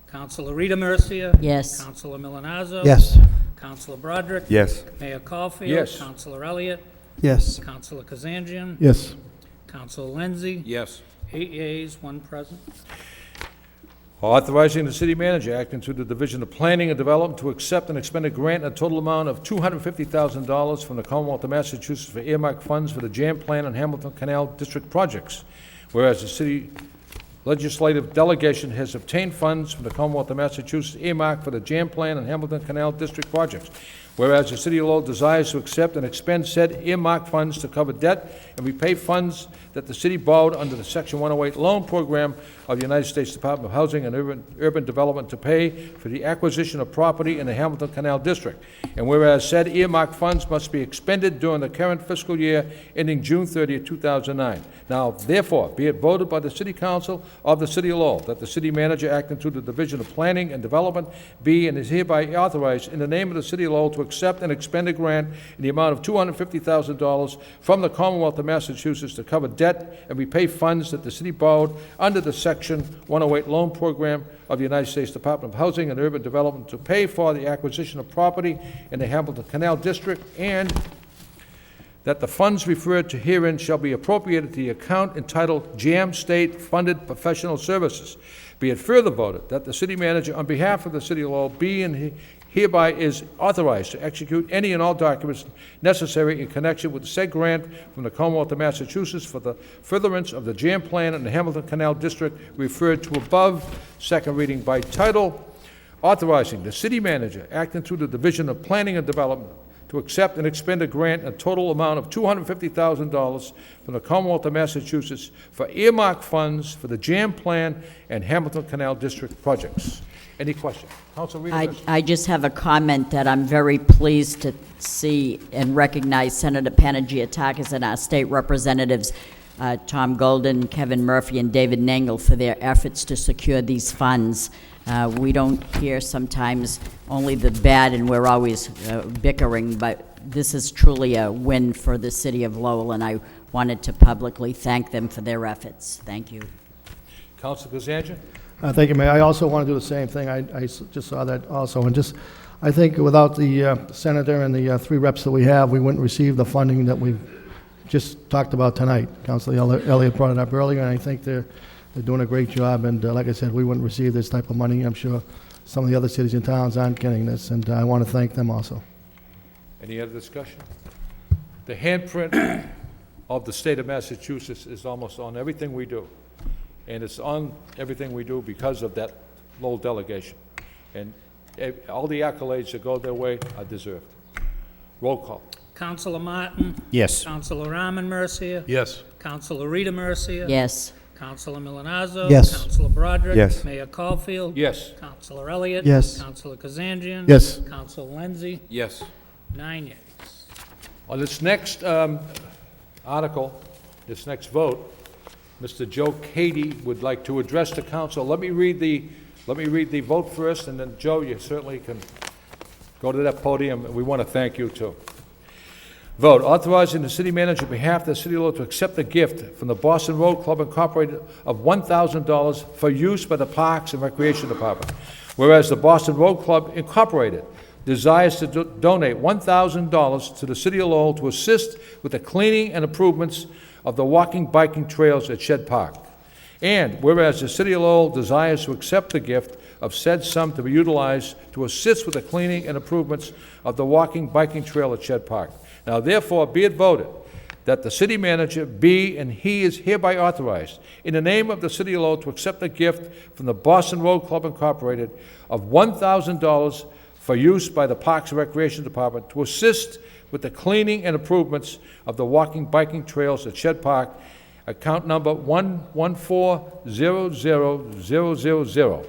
Councilor Rita Mercia. Yes. Councilor Milonazo. Yes. Councilor Broderick. Yes. Mayor Caulfield. Yes. Councilor Elliott. Yes. Councilor Kazanjian. Yes. Councilor Lenzi. Yes. 8 yeas, 1 present. Authorizing the city manager acting through the Division of Planning and Development to accept and expend a grant in a total amount of $250,000 from the Commonwealth of Massachusetts for earmarked funds for the Jam Plan and Hamilton Canal District projects. Whereas the city legislative delegation has obtained funds from the Commonwealth of Massachusetts earmarked for the Jam Plan and Hamilton Canal District projects. Whereas the City of Lowell desires to accept and expend said earmarked funds to cover debt and repay funds that the city borrowed under the Section 108 loan program of the United States Department of Housing and Urban Development to pay for the acquisition of property in the Hamilton Canal District. And whereas said earmarked funds must be expended during the current fiscal year ending June 30, 2009. Now, therefore, be it voted by the City Council of the City of Lowell that the city manager acting through the Division of Planning and Development be and is hereby authorized in the name of the City of Lowell to accept and expend a grant in the amount of $250,000 from the Commonwealth of Massachusetts to cover debt and repay funds that the city borrowed under the Section 108 loan program of the United States Department of Housing and Urban Development to pay for the acquisition of property in the Hamilton Canal District, and that the funds referred to herein shall be appropriated to the account entitled JAM State Funded Professional Services. Be it further voted that the city manager, on behalf of the City of Lowell, be and hereby is authorized to execute any and all documents necessary in connection with said grant from the Commonwealth of Massachusetts for the furtherance of the Jam Plan in the Hamilton Canal District referred to above. Second reading by title, authorizing the city manager acting through the Division of Planning and Development to accept and expend a grant in a total amount of $250,000 from the Commonwealth of Massachusetts for earmarked funds for the Jam Plan and Hamilton Canal District projects. Any questions? Councilor Rita. I just have a comment that I'm very pleased to see and recognize Senator Panagiotakis and our state representatives, Tom Golden, Kevin Murphy, and David Nangle, for their efforts to secure these funds. We don't hear sometimes only the bad, and we're always bickering, but this is truly a win for the city of Lowell, and I wanted to publicly thank them for their efforts. Thank you. Councilor Kazanjian. Thank you, Mayor. I also want to do the same thing. I just saw that also, and just, I think without the senator and the 3 reps that we have, we wouldn't receive the funding that we've just talked about tonight. Councilor Elliott brought it up earlier, and I think they're doing a great job, and like I said, we wouldn't receive this type of money. I'm sure some of the other cities and towns aren't getting this, and I want to thank them also. Any other discussion? The handprint of the state of Massachusetts is almost on everything we do. And it's on everything we do because of that Lowell delegation. And all the accolades that go their way are deserved. Roll call. Councilor Martin? Yes. Councilor Raman Mercia? Yes. Councilor Rita Mercia? Yes. Councilor Milonazo? Yes. Councilor Broderick? Yes. Mayor Caulfield? Yes. Councilor Elliott? Yes. Councilor Kazanjian? Yes. Councilor Lenzi? Yes. 9 yeas. On this next article, this next vote, Mr. Joe Cady would like to address the council. Let me read the vote first, and then, Joe, you certainly can go to that podium. We want to thank you, too. Vote, authorizing the city manager on behalf of the city of Lowell to accept a gift from the Boston Road Club Incorporated of $1,000 for use by the Parks and Recreation Department. Whereas the Boston Road Club Incorporated desires to donate $1,000 to the city of Lowell to assist with the cleaning and improvements of the walking, biking trails at Shed Park. And whereas the city of Lowell desires to accept the gift of said sum to be utilized to assist with the cleaning and improvements of the walking, biking trail at Shed Park. Now therefore be it voted that the city manager be and he is hereby authorized in the name of the city of Lowell to accept a gift from the Boston Road Club Incorporated of $1,000 for use by the Parks and Recreation Department to assist with the cleaning and improvements of the walking, biking trails at Shed Park, account number 1140000,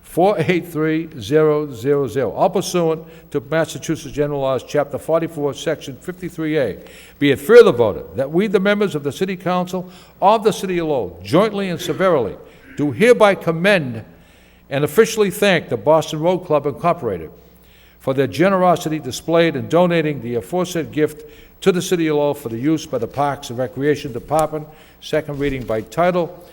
483000, all pursuant to Massachusetts General Laws, Chapter 44, Section 53A. Be it further voted that we, the members of the City Council of the City of Lowell, jointly and severally, do hereby commend and officially thank the Boston Road Club Incorporated for their generosity displayed in donating the aforesaid gift to the City of Lowell for the use by the Parks and Recreation Department. Second reading by title,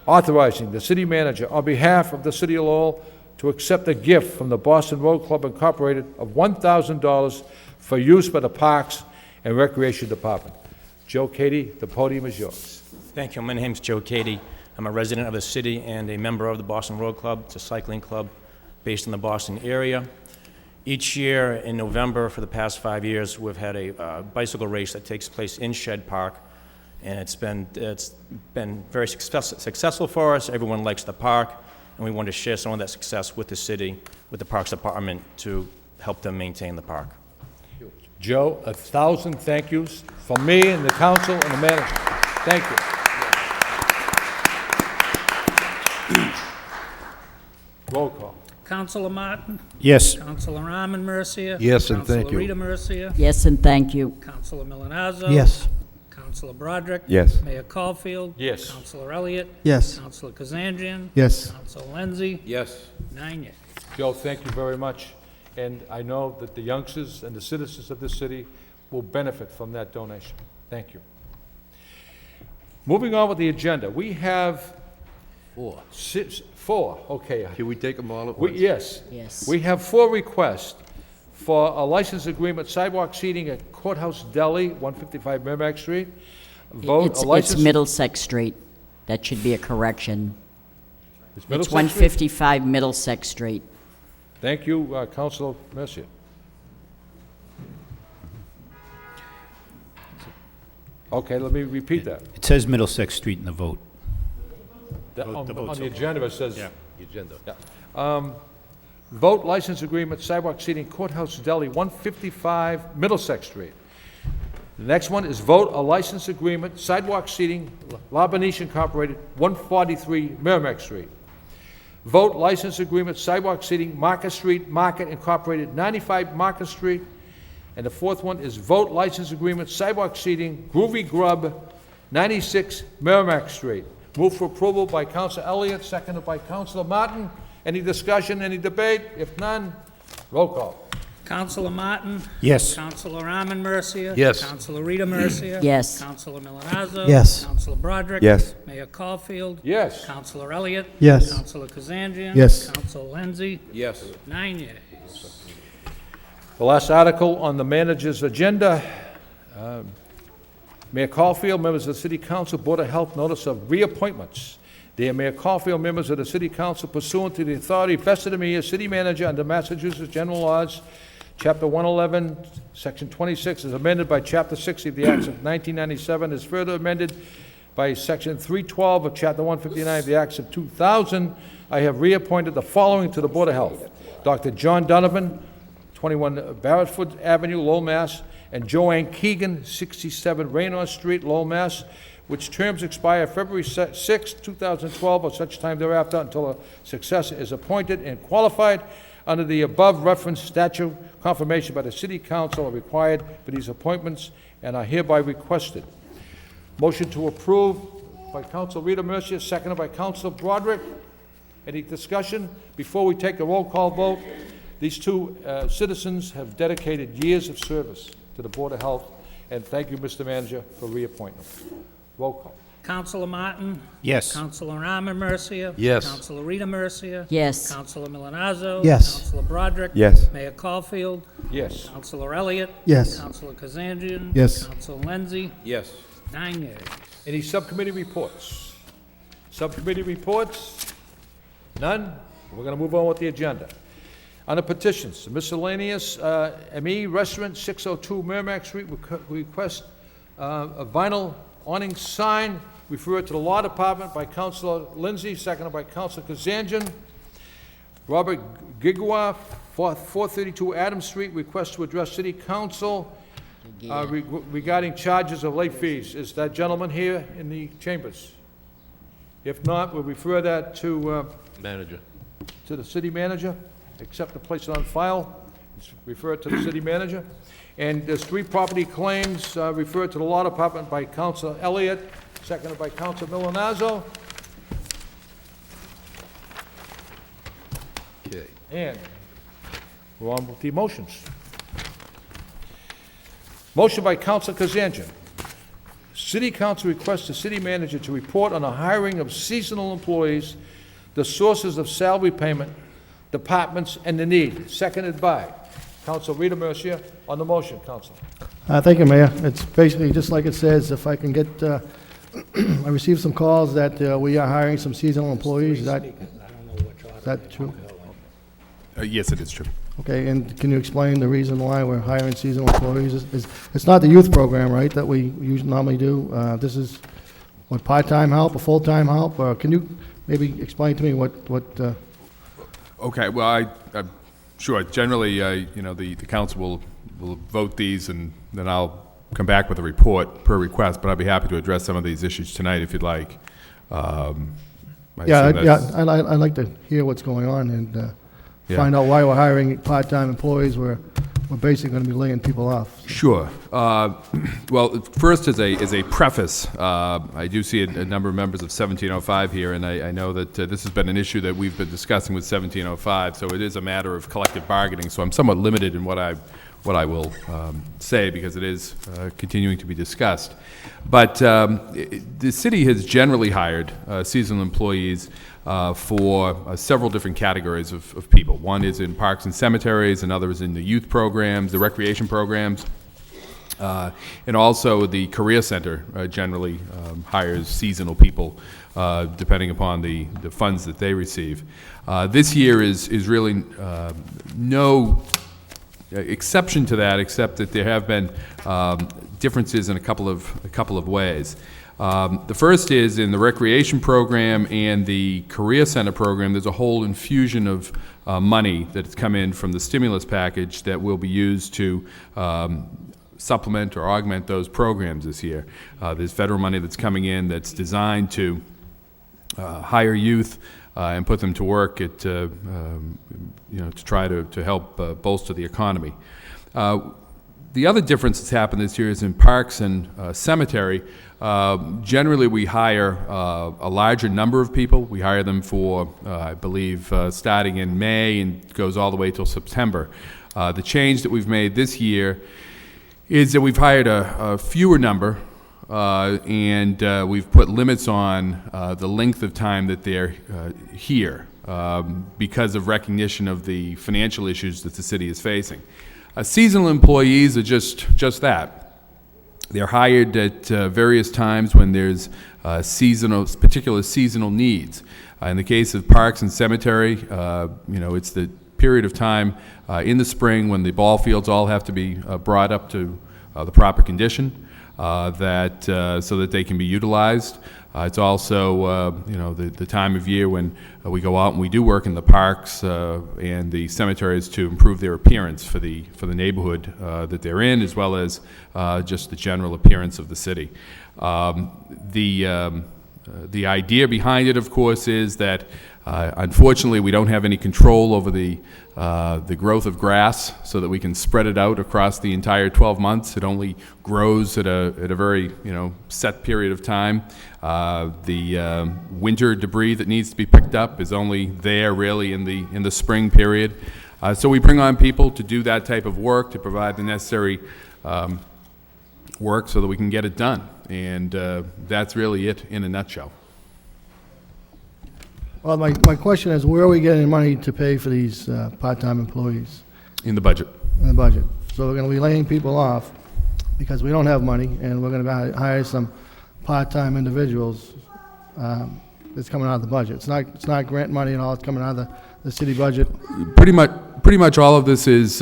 authorizing the city manager on behalf of the City of Lowell to accept a gift from the Boston Road Club Incorporated of $1,000 for use by the Parks and Recreation Department. Joe Cady, the podium is yours. Thank you. My name's Joe Cady. I'm a resident of the city and a member of the Boston Road Club. It's a cycling club based in the Boston area. Each year in November for the past 5 years, we've had a bicycle race that takes place in Shed Park, and it's been very successful for us. Everyone likes the park, and we want to share some of that success with the city, with the Parks Department, to help them maintain the park. Joe, 1,000 thank yous from me and the council and the manager. Thank you. Roll call. Councilor Martin? Yes. Councilor Raman Mercia? Yes, and thank you. Councilor Rita Mercia? Yes, and thank you. Councilor Milonazo? Yes. Councilor Broderick? Yes. Mayor Caulfield? Yes. Councilor Elliott? Yes. Councilor Kazanjian? Yes. Councilor Lenzi? Yes. 9 yeas. Joe, thank you very much. And I know that the youngsters and the citizens of this city will benefit from that donation. Thank you. Moving on with the agenda, we have four, okay. Can we take them all at once? Yes. Yes. We have 4 requests for a license agreement, sidewalk seating at Courthouse Deli, 155 Merrimack Street. Vote It's a license. Middlesex Street. That should be a correction. It's It's Middlesex Street? 155 Middlesex Street. Thank you, Councilor Mercier. Okay, let me repeat that. It says Middlesex Street in the vote. On the agenda, it says. Yeah, the agenda. Yeah. Vote license agreement, sidewalk seating, Courthouse Deli, 155 Middlesex Street. The next one is vote a license agreement, sidewalk seating, La Benicia Incorporated, 143 Merrimack Street. Vote license agreement, sidewalk seating, Market Street, Market Incorporated, 95 Market Street. And the fourth one is vote license agreement, sidewalk seating, Groovy Grub, 96 Merrimack Street. Move for approval by Councilor Elliott, seconded by Councilor Martin. Any discussion, any debate? If none, roll call. Counselor Martin? Yes. Counselor Armin Mercia? Yes. Counselor Rita Mercia? Yes. Counselor Milonazo? Yes. Counselor Broderick? Yes. Mayor Caulfield? Yes. Counselor Elliott? Yes. Counselor Kazanjian? Yes. Counselor Lenzi? Yes. 9 yeas. The last article on the manager's agenda, Mayor Caulfield, members of the City Council, Board of Health, notice of reappointments. Dear Mayor Caulfield, members of the City Council, pursuant to the authority vested in me as City Manager under Massachusetts General Laws, Chapter 111, Section 26, is amended by Chapter 60 of the Acts of 1997, is further amended by Section 312 of Chapter 159 of the Acts of 2000. I have reappointed the following to the Board of Health: Dr. John Donovan, 21 Barrett Avenue, Lowell, Mass., and Joanne Keegan, 67 Raynor Street, Lowell, Mass., which terms expire February 6, 2012, or such time thereafter until a successor is appointed and qualified. Under the above referenced statute, confirmation by the City Council are required for these appointments and are hereby requested. Motion to approve by Council Rita Mercia, seconded by Council Broderick. Any discussion? Before we take a roll call vote, these two citizens have dedicated years of service to the Board of Health, and thank you, Mr. Manager, for reappointment. Roll call. Counselor Martin? Yes. Counselor Armin Mercia? Yes. Counselor Rita Mercia? Yes. Counselor Milonazo? Yes. Counselor Broderick? Yes. Mayor Caulfield? Yes. Counselor Elliott? Yes. Counselor Kazanjian? Yes. Counselor Lenzi? Yes. 9 yeas. Any subcommittee reports? Subcommittee reports? None? We're going to move on with the agenda. On the petitions, miscellaneous, ME Restaurant, 602 Merrimack Street, request a vinyl awning sign, refer it to the Law Department by Councilor Lindsay, seconded by Councilor Kazanjian. Robert Gigwa, 432 Adams Street, request to address City Council regarding charges of late fees. Is that gentleman here in the chambers? If not, we'll refer that to Manager. to the City Manager. Accept the place on file. Refer it to the City Manager. And there's 3 property claims referred to the Law Department by Councilor Elliott, seconded by Councilor Milonazo. Okay. And we're on with the motions. Motion by Councilor Kazanjian. City Council requests the City Manager to report on the hiring of seasonal employees, the sources of salary payment, departments, and the need. Seconded by Councilor Rita Mercia. On the motion, Councilor. Thank you, Mayor. It's basically just like it says, if I can get, I received some calls that we are hiring some seasonal employees. Is that true? Yes, it is true. Okay, and can you explain the reason why we're hiring seasonal employees? It's not the youth program, right, that we usually normally do? This is, what, part-time help, or full-time help? Or can you maybe explain to me what Okay, well, I'm sure. Generally, the council will vote these, and then I'll come back with a report per request, but I'd be happy to address some of these issues tonight if you'd like. I'd like to hear what's going on and find out why we're hiring part-time employees. We're basically going to be laying people off. Sure. Well, first, as a preface, I do see a number of members of 1705 here, and I know that this has been an issue that we've been discussing with 1705, so it is a matter of collective bargaining, so I'm somewhat limited in what I will say, because it is continuing to be discussed. But the city has generally hired seasonal employees for several different categories of people. One is in parks and cemeteries, another is in the youth programs, the recreation programs, and also the career center generally hires seasonal people depending upon the funds that they receive. This year is really no exception to that, except that there have been differences in a couple of ways. The first is in the recreation program and the career center program. There's a whole infusion of money that's come in from the stimulus package that will be used to supplement or augment those programs this year. There's federal money that's coming in that's designed to hire youth and put them to work at, to try to help bolster the economy. The other difference that's happened this year is in parks and cemetery. Generally, we hire a larger number of people. We hire them for, I believe, starting in May and goes all the way till September. The change that we've made this year is that we've hired a fewer number, and we've put limits on the length of time that they're here because of recognition of the financial issues that the city is facing. Seasonal employees are just that. They're hired at various times when there's particular seasonal needs. In the case of parks and cemetery, it's the period of time in the spring when the ball fields all have to be brought up to the proper condition so that they can be utilized. It's also, the time of year when we go out and we do work in the parks and the cemeteries to improve their appearance for the neighborhood that they're in, as well as just the general appearance of the city. The idea behind it, of course, is that unfortunately we don't have any control over the growth of grass, so that we can spread it out across the entire 12 months. It only grows at a very set period of time. The winter debris that needs to be picked up is only there really in the spring period. So we bring on people to do that type of work, to provide the necessary work so that we can get it done. And that's really it in a nutshell. Well, my question is, where are we getting money to pay for these part-time employees? In the budget. In the budget. So we're going to be laying people off because we don't have money, and we're going to hire some part-time individuals that's coming out of the budget. It's not grant money and all. It's coming out of the city budget. Pretty much all of this is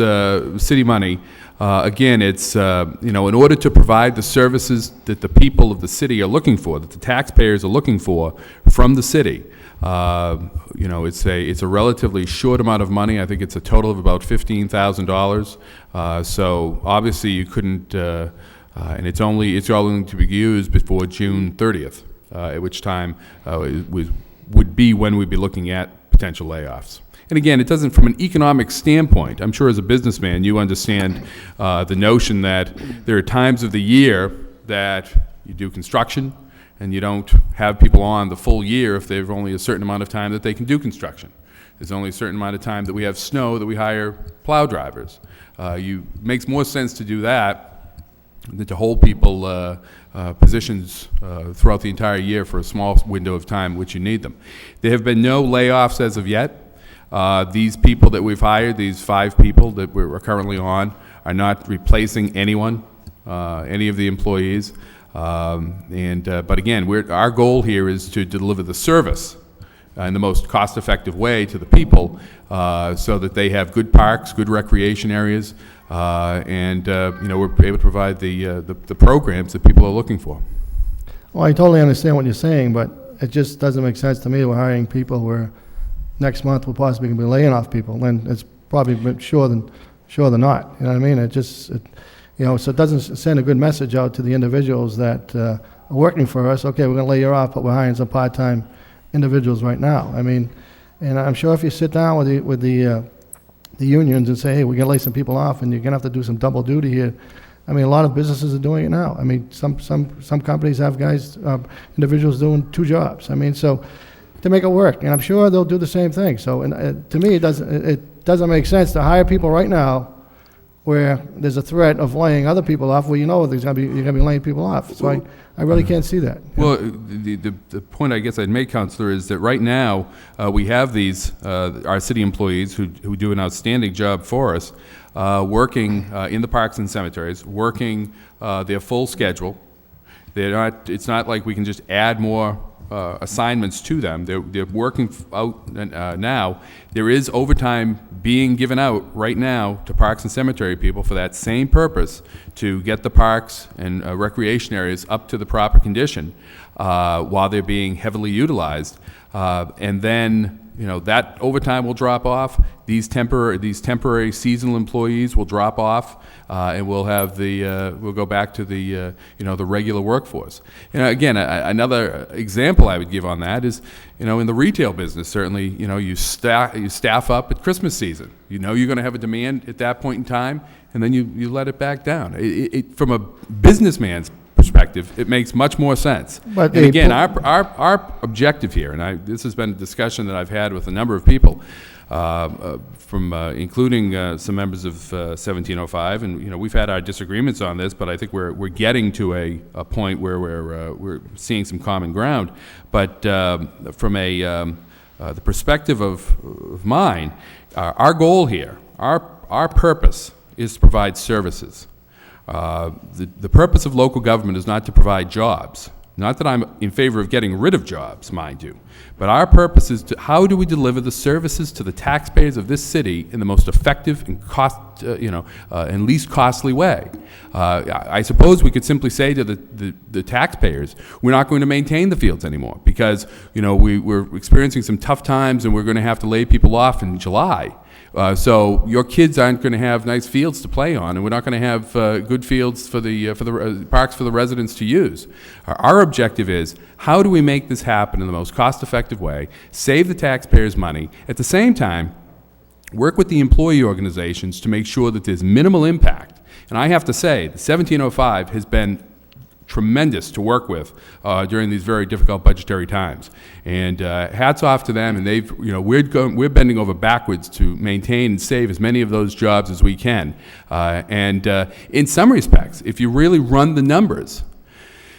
city money. Again, it's in order to provide the services that the people of the city are looking for, that the taxpayers are looking for from the city. It's a relatively short amount of money. I think it's a total of about $15,000. So obviously you couldn't, and it's all going to be used before June 30th, at which time it would be when we'd be looking at potential layoffs. And again, it doesn't, from an economic standpoint, I'm sure as a businessman you understand the notion that there are times of the year that you do construction and you don't have people on the full year if they've only a certain amount of time that they can do construction. There's only a certain amount of time that we have snow that we hire plow drivers. Makes more sense to do that than to hold people positions throughout the entire year for a small window of time which you need them. There have been no layoffs as of yet. These people that we've hired, these 5 people that we're currently on, are not replacing anyone, any of the employees. But again, our goal here is to deliver the service in the most cost-effective way to the people, so that they have good parks, good recreation areas, and we're able to provide the programs that people are looking for. Well, I totally understand what you're saying, but it just doesn't make sense to me. We're hiring people where next month we're possibly going to be laying off people, and it's probably sure than not. You know what I mean? So it doesn't send a good message out to the individuals that are working for us. Okay, we're going to lay you off, but we're hiring some part-time individuals right now. I mean, and I'm sure if you sit down with the unions and say, hey, we're going to lay some people off, and you're going to have to do some double duty here. I mean, a lot of businesses are doing it now. I mean, some companies have individuals doing 2 jobs. I mean, so to make it work, and I'm sure they'll do the same thing. So, to me, it doesn't make sense to hire people right now where there's a threat of laying other people off, where you're going to be laying people off. So I really can't see that. Well, the point I guess I'd make, Councilor, is that right now we have these our city employees who do an outstanding job for us, working in the parks and cemeteries, working their full schedule. It's not like we can just add more assignments to them. They're working out now. There is overtime being given out right now to parks and cemetery people for that same purpose, to get the parks and recreation areas up to the proper condition while they're being heavily utilized. And then that overtime will drop off. These temporary seasonal employees will drop off, and we'll go back to the regular workforce. Again, another example I would give on that is, in the retail business, certainly, you staff up at Christmas season. You're going to have a demand at that point in time, and then you let it back down. From a businessman's perspective, perspective, it makes much more sense. But And the again, po- our objective here, and this has been a discussion that I've had with a number of people, including some members of 1705, and we've had our disagreements on this, but I think we're getting to a point where we're seeing some common ground. But from the perspective of mine, our goal here, our purpose is to provide services. The purpose of local government is not to provide jobs. Not that I'm in favor of getting rid of jobs, mind you, but our purpose is to how do we deliver the services to the taxpayers of this city in the most effective and and least costly way. I suppose we could simply say to the taxpayers, we're not going to maintain the fields anymore because we're experiencing some tough times and we're going to have to lay people off in July. So your kids aren't going to have nice fields to play on, and we're not going to have good fields for the parks for the residents to use. Our objective is how do we make this happen in the most cost-effective way, save the taxpayers money, at the same time work with the employee organizations to make sure that there's minimal impact. And I have to say, the 1705 has been tremendous to work with during these very difficult budgetary times, and hats off to them. And they've, we're bending over backwards to maintain and save as many of those jobs as we can. And in some respects, if you really run the numbers,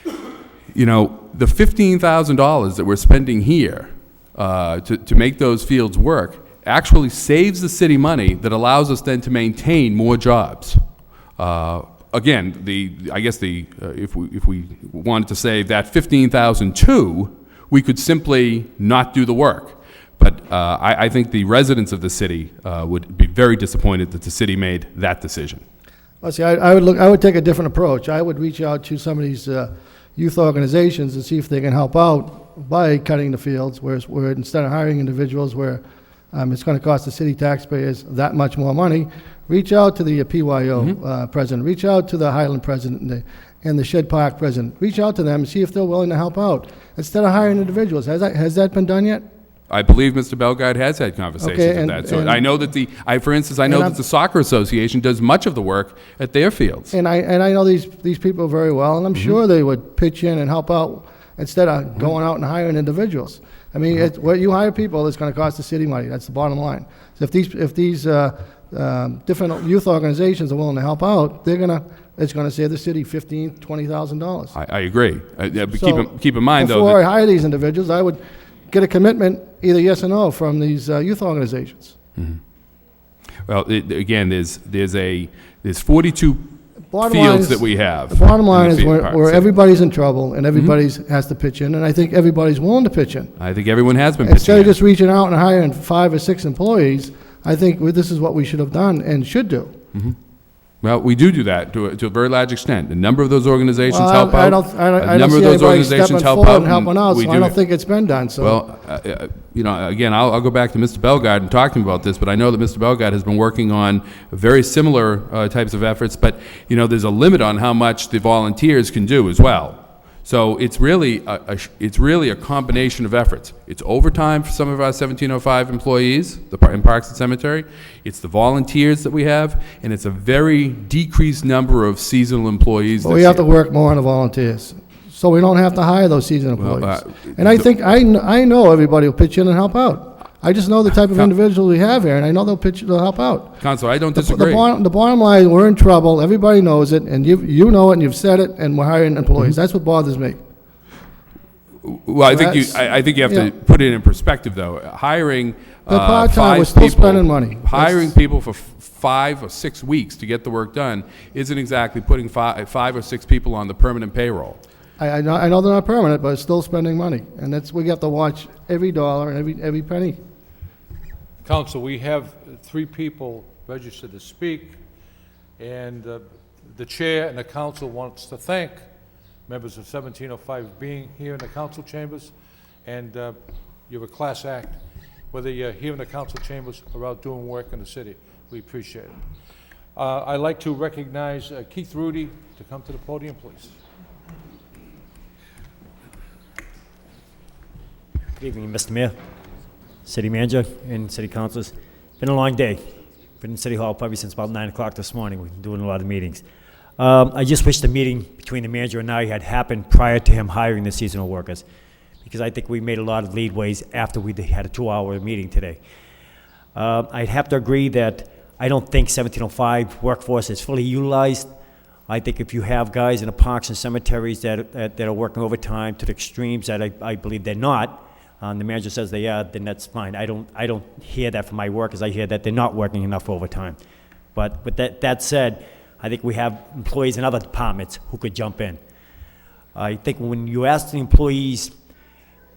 the $15,000 that we're spending here to make those fields work actually saves the city money that allows us then to maintain more jobs. Again, if we wanted to say that 15,002, we could simply not do the work. But I think the residents of the city would be very disappointed that the city made that decision. Well, see, I would take a different approach. I would reach out to some of these youth organizations and see if they can help out by cutting the fields, where instead of hiring individuals where it's going to cost the city taxpayers that much more money. Reach out to the PYO president. Reach out to the Highland president and the Shed Park president. Reach out to them and see if they're willing to help out instead of hiring individuals. Has that been done yet? I believe Mr. Bellegarde has had conversations of that sort. I know that the Soccer Association does much of the work at their fields. And I know these people very well, and I'm sure they would pitch in and help out instead of going out and hiring individuals. I mean, what you hire people, it's going to cost the city money. That's the bottom line. So if these different youth organizations are willing to help out, it's going to save the city $15,000, $20,000. I agree. So keep in mind, though, before I hire these individuals, I would get a commitment, either yes or no, from these youth organizations. Well, again, there's 42 Bottom fields line is, that we have. The bottom line is where so everybody's in trouble and everybody has to pitch in, and I think everybody's willing to pitch in. I think everyone has been pitching Instead of in. just reaching out and hiring 5 or 6 employees, I think this is what we should have done and should do. Well, we do that to a very large extent. A number of those organizations Well, help out. I don't A number see of those anybody organizations stepping help forward out. and helping out, we so I don't think it's been done, so. Well, again, I'll go back to Mr. Bellegarde and talk to him about this, but I know that Mr. Bellegarde has been working on very similar types of efforts, but, there's a limit on how much the volunteers can do as well. So it's really a combination of efforts. It's overtime for some of our 1705 employees in Parks and Cemetery. It's the volunteers that we have, and it's a very decreased number of seasonal employees. But we have to work more on the volunteers, so we don't have to hire those seasonal employees. And I think, I know everybody will pitch in and help out. I just know the type of individuals we have here, and I know they'll help out. Counselor, I don't disagree. The bottom line, we're in trouble, everybody knows it, and you know it, and you've said it, and we're hiring employees. That's what bothers me. Well, I think you have to put it in perspective, though. Hiring They're part-time, 5 we're still people, spending money. hiring people for 5 or 6 weeks to get the work done isn't exactly putting 5 or 6 people on the permanent payroll. I know they're not permanent, but it's still spending money, and we have to watch every dollar and every penny. Council, we have 3 people registered to speak, and the chair and the council wants to thank members of 1705 being here in the council chambers, and you're a class act, whether you're here in the council chambers or out doing work in the city. We appreciate it. I'd like to recognize Keith Rudy to come to the podium, please. Good evening, Mr. Mayor, City Manager, and City Councilors. Been a long day. Been in City Hall probably since about 9 o'clock this morning. We've been doing a lot of meetings. I just wish the meeting between the manager and I had happened prior to him hiring the seasonal workers, because I think we made a lot of leadways after we had a 2-hour meeting today. I'd have to agree that I don't think 1705 workforce is fully utilized. I think if you have guys in the parks and cemeteries that are working overtime to the extremes that I believe they're not, the manager says they are, then that's fine. I don't hear that from my workers. I hear that they're not working enough overtime. But with that said, I think we have employees in other departments who could jump in. I think when you ask the employees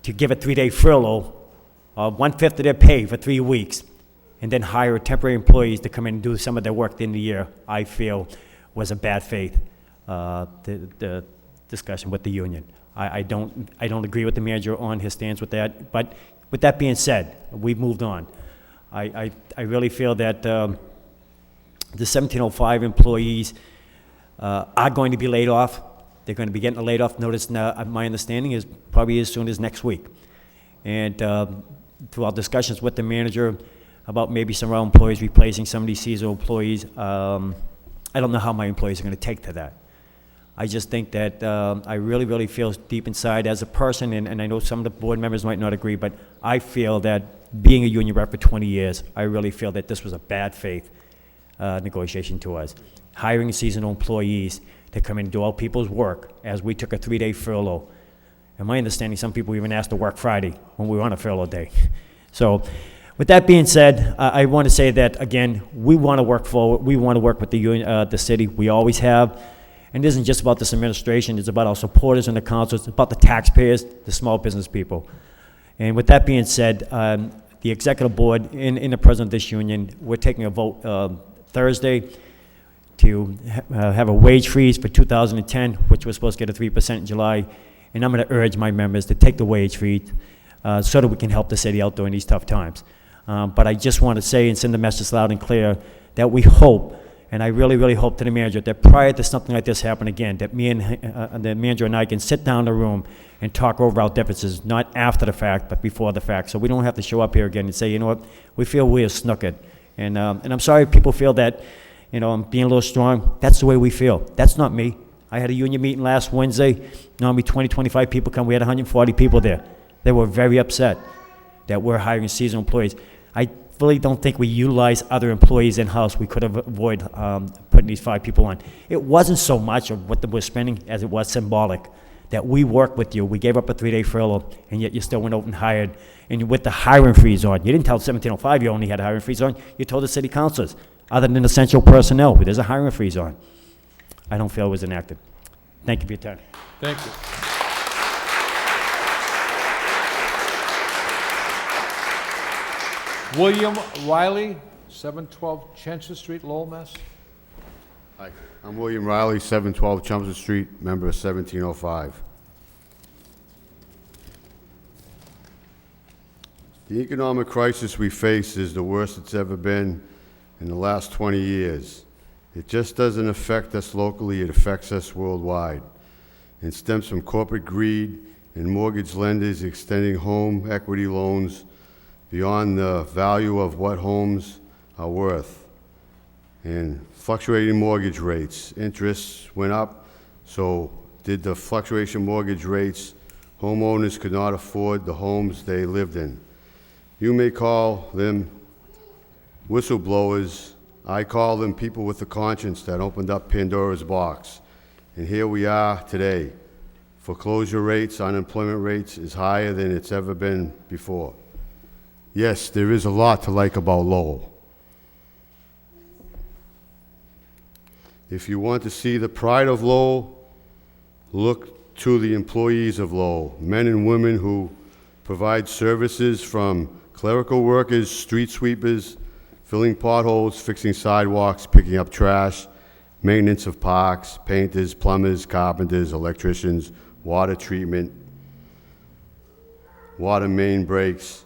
to give a 3-day furlough, 1/5 of their pay for 3 weeks, and then hire temporary employees to come in and do some of their work at the end of the year, I feel was a bad faith the discussion with the union. I don't agree with the manager on his stance with that. But with that being said, we've moved on. I really feel that the 1705 employees are going to be laid off. They're going to be getting a laid off notice now. My understanding is probably as soon as next week. And through our discussions with the manager about maybe some of our employees replacing some of these seasonal employees, I don't know how my employees are going to take to that. I just think that I really feel deep inside as a person, and I know some of the board members might not agree, but I feel that being a union rep for 20 years, I really feel that this was a bad faith negotiation to us. Hiring seasonal employees to come in and do all people's work as we took a 3-day furlough. And my understanding, some people even asked to work Friday when we were on a furlough day. So with that being said, I want to say that, again, we want to work forward. We want to work with the union, the city. We always have. And it isn't just about this administration. It's about our supporters in the council. It's about the taxpayers, the small business people. And with that being said, the executive board and the president of this union, we're taking a vote Thursday to have a wage freeze for 2010, which we're supposed to get a 3% in July. And I'm going to urge my members to take the wage freeze so that we can help the city out during these tough times. But I just want to say and send the message loud and clear that we hope, and I really hope to the manager, that prior to something like this happening again, that me and the manager and I can sit down in the room and talk over our differences, not after the fact, but before the fact. So we don't have to show up here again and say, you know what, we feel we are snookered. And I'm sorry if people feel that, you know, I'm being a little strong. That's the way we feel. That's not me. I had a union meeting last Wednesday. Normally 20, 25 people come. We had 140 people there. They were very upset that we're hiring seasonal employees. I really don't think we utilize other employees in-house. We could have avoided putting these 5 people on. It wasn't so much of what we're spending as it was symbolic, that we worked with you. We gave up a 3-day furlough, and yet you still went out and hired. And with the hiring freeze on, you didn't tell 1705 you only had a hiring freeze on. You told the city councilors, other than essential personnel, there's a hiring freeze on. I don't feel it was enacted. Thank you for your time. Thank you. William Riley, 712 Chancellor Street, Lowell, Mass. Hi, I'm William Riley, 712 Chelmsford Street, member of 1705. The economic crisis we face is the worst it's ever been in the last 20 years. It just doesn't affect us locally, it affects us worldwide. It stems from corporate greed and mortgage lenders extending home equity loans beyond the value of what homes are worth. And fluctuating mortgage rates. Interests went up, so did the fluctuation mortgage rates. Homeowners could not afford the homes they lived in. You may call them whistleblowers. I call them people with a conscience that opened up Pandora's box. And here we are today. Foreclosure rates, unemployment rates is higher than it's ever been before. Yes, there is a lot to like about Lowell. If you want to see the pride of Lowell, look to the employees of Lowell, men and women who provide services from clerical workers, street sweepers, filling potholes, fixing sidewalks, picking up trash, maintenance of parks, painters, plumbers, carpenters, electricians, water treatment, water main breaks.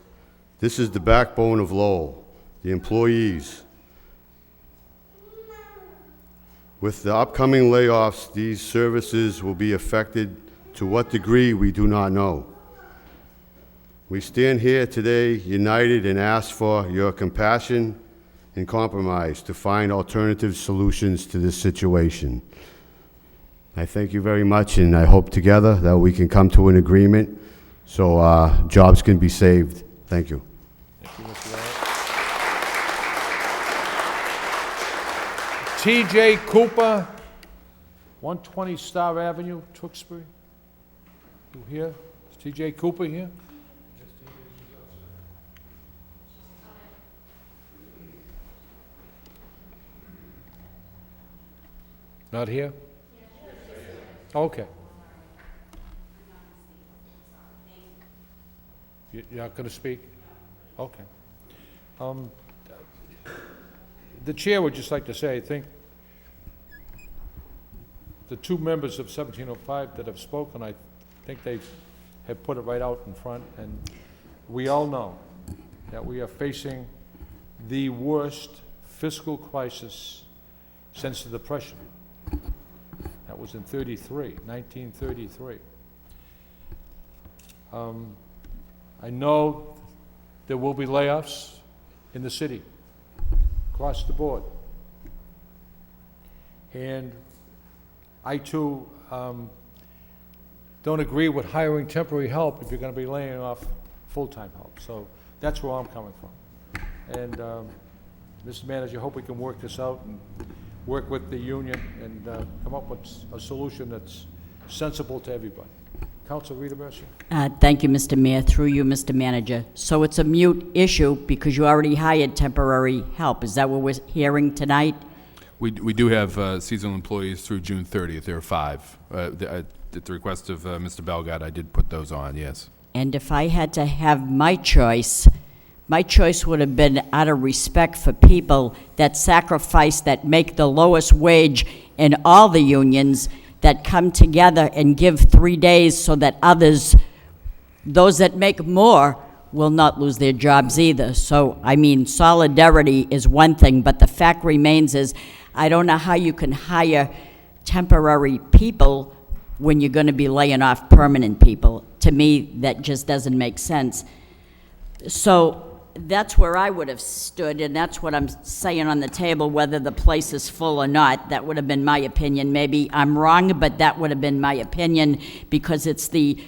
This is the backbone of Lowell, the employees. With the upcoming layoffs, these services will be affected. To what degree, we do not know. We stand here today united and ask for your compassion and compromise to find alternative solutions to this situation. I thank you very much, and I hope together that we can come to an agreement so jobs can be saved. Thank you. Thank you, Mr. Elliott. T.J. Cooper, 120 Star Avenue, Tewksbury. You here? Is T.J. Cooper here? Not here? Okay. You're not going to speak? Okay. The chair would just like to say, I think the two members of 1705 that have spoken, I think they have put it right out in front, and we all know that we are facing the worst fiscal crisis since the Depression. That was in 1933. I know there will be layoffs in the city, across the board. And I too don't agree with hiring temporary help if you're going to be laying off full-time help. So that's where I'm coming from. And Mr. Manager, I hope we can work this out and work with the union and come up with a solution that's sensible to everybody. Council Rita Mercer. Thank you, Mr. Mayor. Through you, Mr. Manager. So it's a moot issue because you already hired temporary help. Is that what we're hearing tonight? We do have seasonal employees through June 30th. There are 5. At the request of Mr. Belgard, I did put those on, yes. And if I had to have my choice would have been out of respect for people that sacrifice, that make the lowest wage in all the unions, that come together and give 3 days so that others, those that make more, will not lose their jobs either. So, I mean, solidarity is one thing, but the fact remains is I don't know how you can hire temporary people when you're going to be laying off permanent people. To me, that just doesn't make sense. So that's where I would have stood, and that's what I'm saying on the table, whether the place is full or not. That would have been my opinion. Maybe I'm wrong, but that would have been my opinion because it's the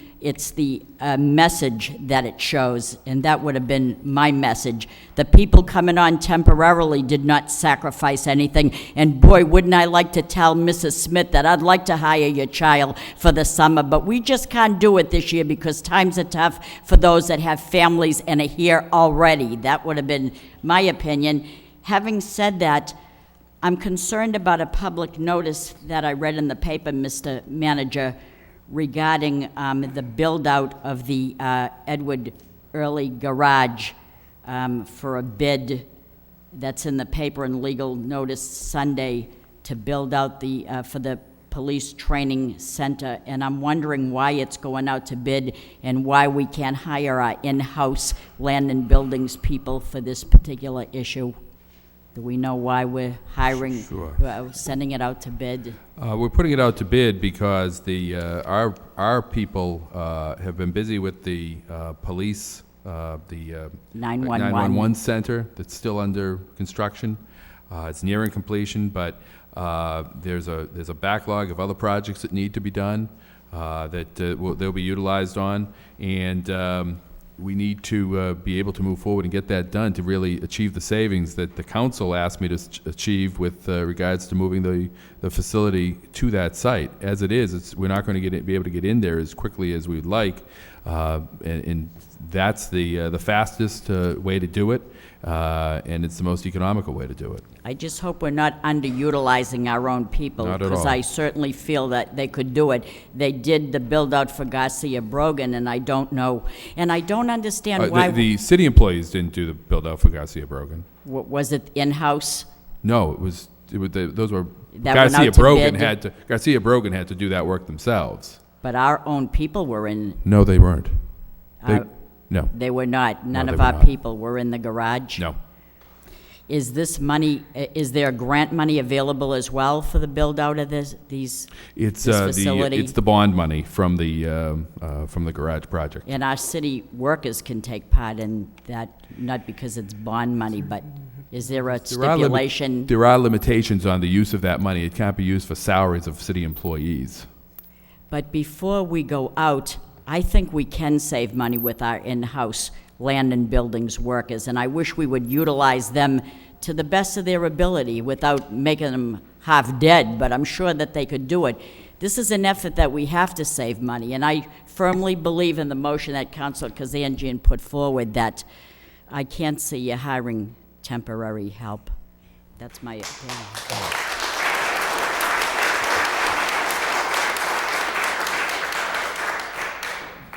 message that it shows, and that would have been my message. The people coming on temporarily did not sacrifice anything, and boy, wouldn't I like to tell Mrs. Smith that I'd like to hire your child for the summer, but we just can't do it this year because times are tough for those that have families and are here already. That would have been my opinion. Having said that, I'm concerned about a public notice that I read in the paper, Mr. Manager, regarding the build-out of the Edward Early Garage for a bid that's in the paper and legal notice Sunday to build out the for the police training center, and I'm wondering why it's going out to bid and why we can't hire our in-house land and buildings people for this particular issue. Do we know why we're hiring, sending it out to bid? We're putting it out to bid because our people have been busy with the police, the 911 center that's still under construction. It's nearing completion, but there's a backlog of other projects that need to be done that they'll be utilized on, and we need to be able to move forward and get that done to really achieve the savings that the council asked me to achieve with regards to moving the facility to that site. As it is, we're not going to be able to get in there as quickly as we'd like, and that's the fastest way to do it, and it's the most economical way to do it. I just hope we're not underutilizing our own people. Not at all. Because I certainly feel that they could do it. They did the build-out for Garcia Brogan, and I don't know. And I don't understand why... The city employees didn't do the build-out for Garcia Brogan. Was it in-house? No, those were... That went out to bid? Garcia Brogan had to do that work themselves. But our own people were in... No, they weren't. No. They were not. None No, of they were our not. people were in the garage? No. Is this money, is there grant money available as well for the build-out of this facility? It's the bond money from the garage project. And our city workers can take part in that, not because it's bond money, but Is there a There are stipulation? there are limitations on the use of that money. It can't be used for salaries of city employees. But before we go out, I think we can save money with our in-house land and buildings workers, and I wish we would utilize them to the best of their ability without making them half dead, but I'm sure that they could do it. This is an effort that we have to save money, and I firmly believe in the motion that Councilor Kazanjian put forward that I can't see you hiring temporary help. That's my opinion.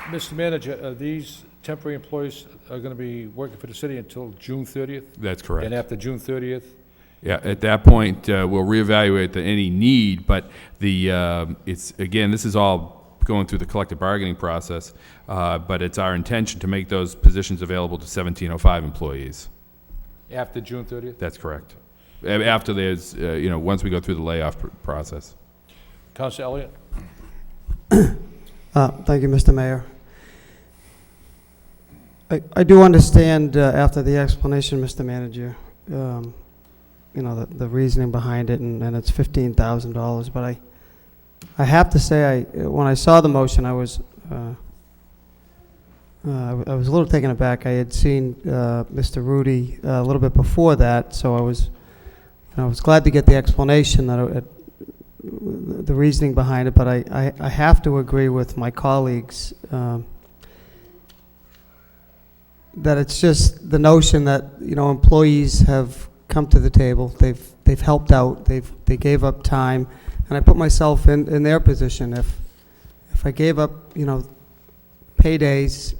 Mr. Manager, these temporary employees are going to be working for the city until June 30th? That's correct. And after June 30th? Yeah, at that point, we'll reevaluate any need, but it's, again, this is all going through the collective bargaining process, but it's our intention to make those positions available to 1705 employees. After June 30th? That's correct. After there's, once we go through the layoff process. Councilor Elliott? Thank you, Mr. Mayor. I do understand, after the explanation, Mr. Manager, the reasoning behind it, and it's $15,000, but I have to say, when I saw the motion, I was a little taken aback. I had seen Mr. Rudy a little bit before that, so I was glad to get the explanation, the reasoning behind it, but I have to agree with my colleagues that it's just the notion that employees have come to the table, they've helped out, they gave up time, and I put myself in their position. If I gave up paydays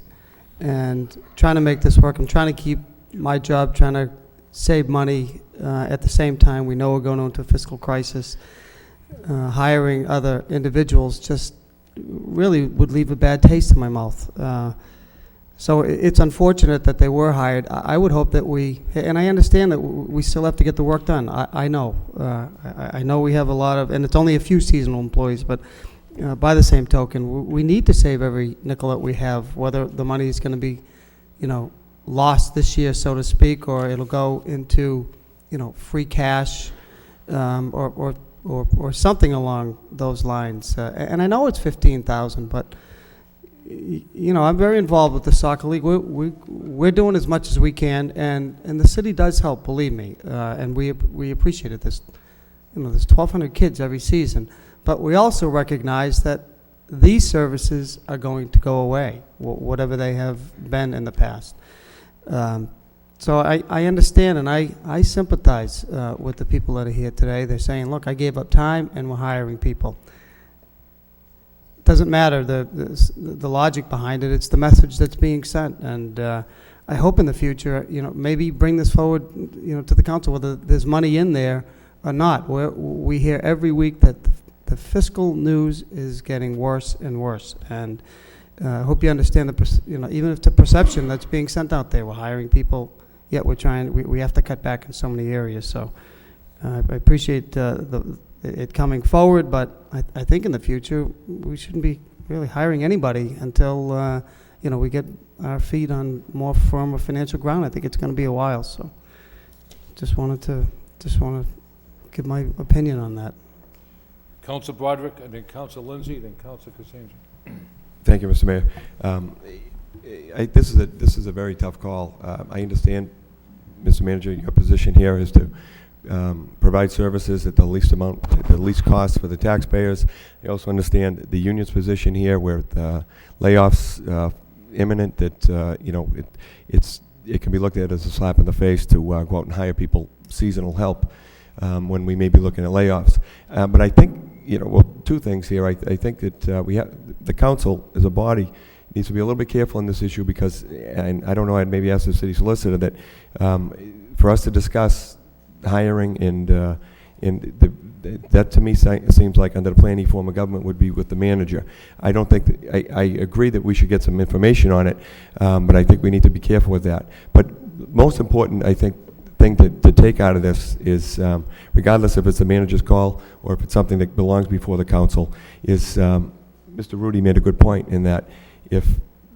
and trying to make this work, I'm trying to keep my job, trying to save money at the same time. We know we're going into a fiscal crisis. Hiring other individuals just really would leave a bad taste in my mouth. So it's unfortunate that they were hired. I would hope that and I understand that we still have to get the work done. I know. I know we have a lot of, and it's only a few seasonal employees, but by the same token, we need to save every nickel that we have, whether the money is going to be, lost this year, so to speak, or it'll go into, free cash, or something along those lines. And I know it's 15,000, but I'm very involved with the soccer league. We're doing as much as we can, and the city does help, believe me, and we appreciate it. There's 1,200 kids every season, but we also recognize that these services are going to go away, whatever they have been in the past. So I understand, and I sympathize with the people that are here today. They're saying, look, I gave up time, and we're hiring people. Doesn't matter the logic behind it. It's the message that's being sent, and I hope in the future, maybe bring this forward, to the council, whether there's money in there or not. We hear every week that the fiscal news is getting worse and worse, and I hope you understand even if the perception that's being sent out there, we're hiring people, yet we have to cut back in so many areas. So I appreciate it coming forward, but I think in the future we shouldn't be really hiring anybody until we get our feet on more firmer financial ground. I think it's going to be a while, so just want to give my opinion on that. Councilor Broderick, and then Councilor Lindsay, then Councilor Cassandra. Thank you, Mr. Mayor. This is a very tough call. I understand, Mr. Manager, your position here is to provide services at the least cost for the taxpayers. I also understand the union's position here, where the layoffs imminent. That it can be looked at as a slap in the face to go out and hire people, seasonal help, when we may be looking at layoffs. But I think two things here. I think that the council as a body needs to be a little bit careful on this issue, because, and I don't know, I'd maybe ask the city solicitor that for us to discuss hiring and that to me seems like under the planning form of government would be with the manager. I don't think I agree that we should get some information on it, but I think we need to be careful with that. But most important, I think, thing to take out of this is, regardless if it's the manager's call or if it's something that belongs before the council, is Mr. Rudy made a good point in that if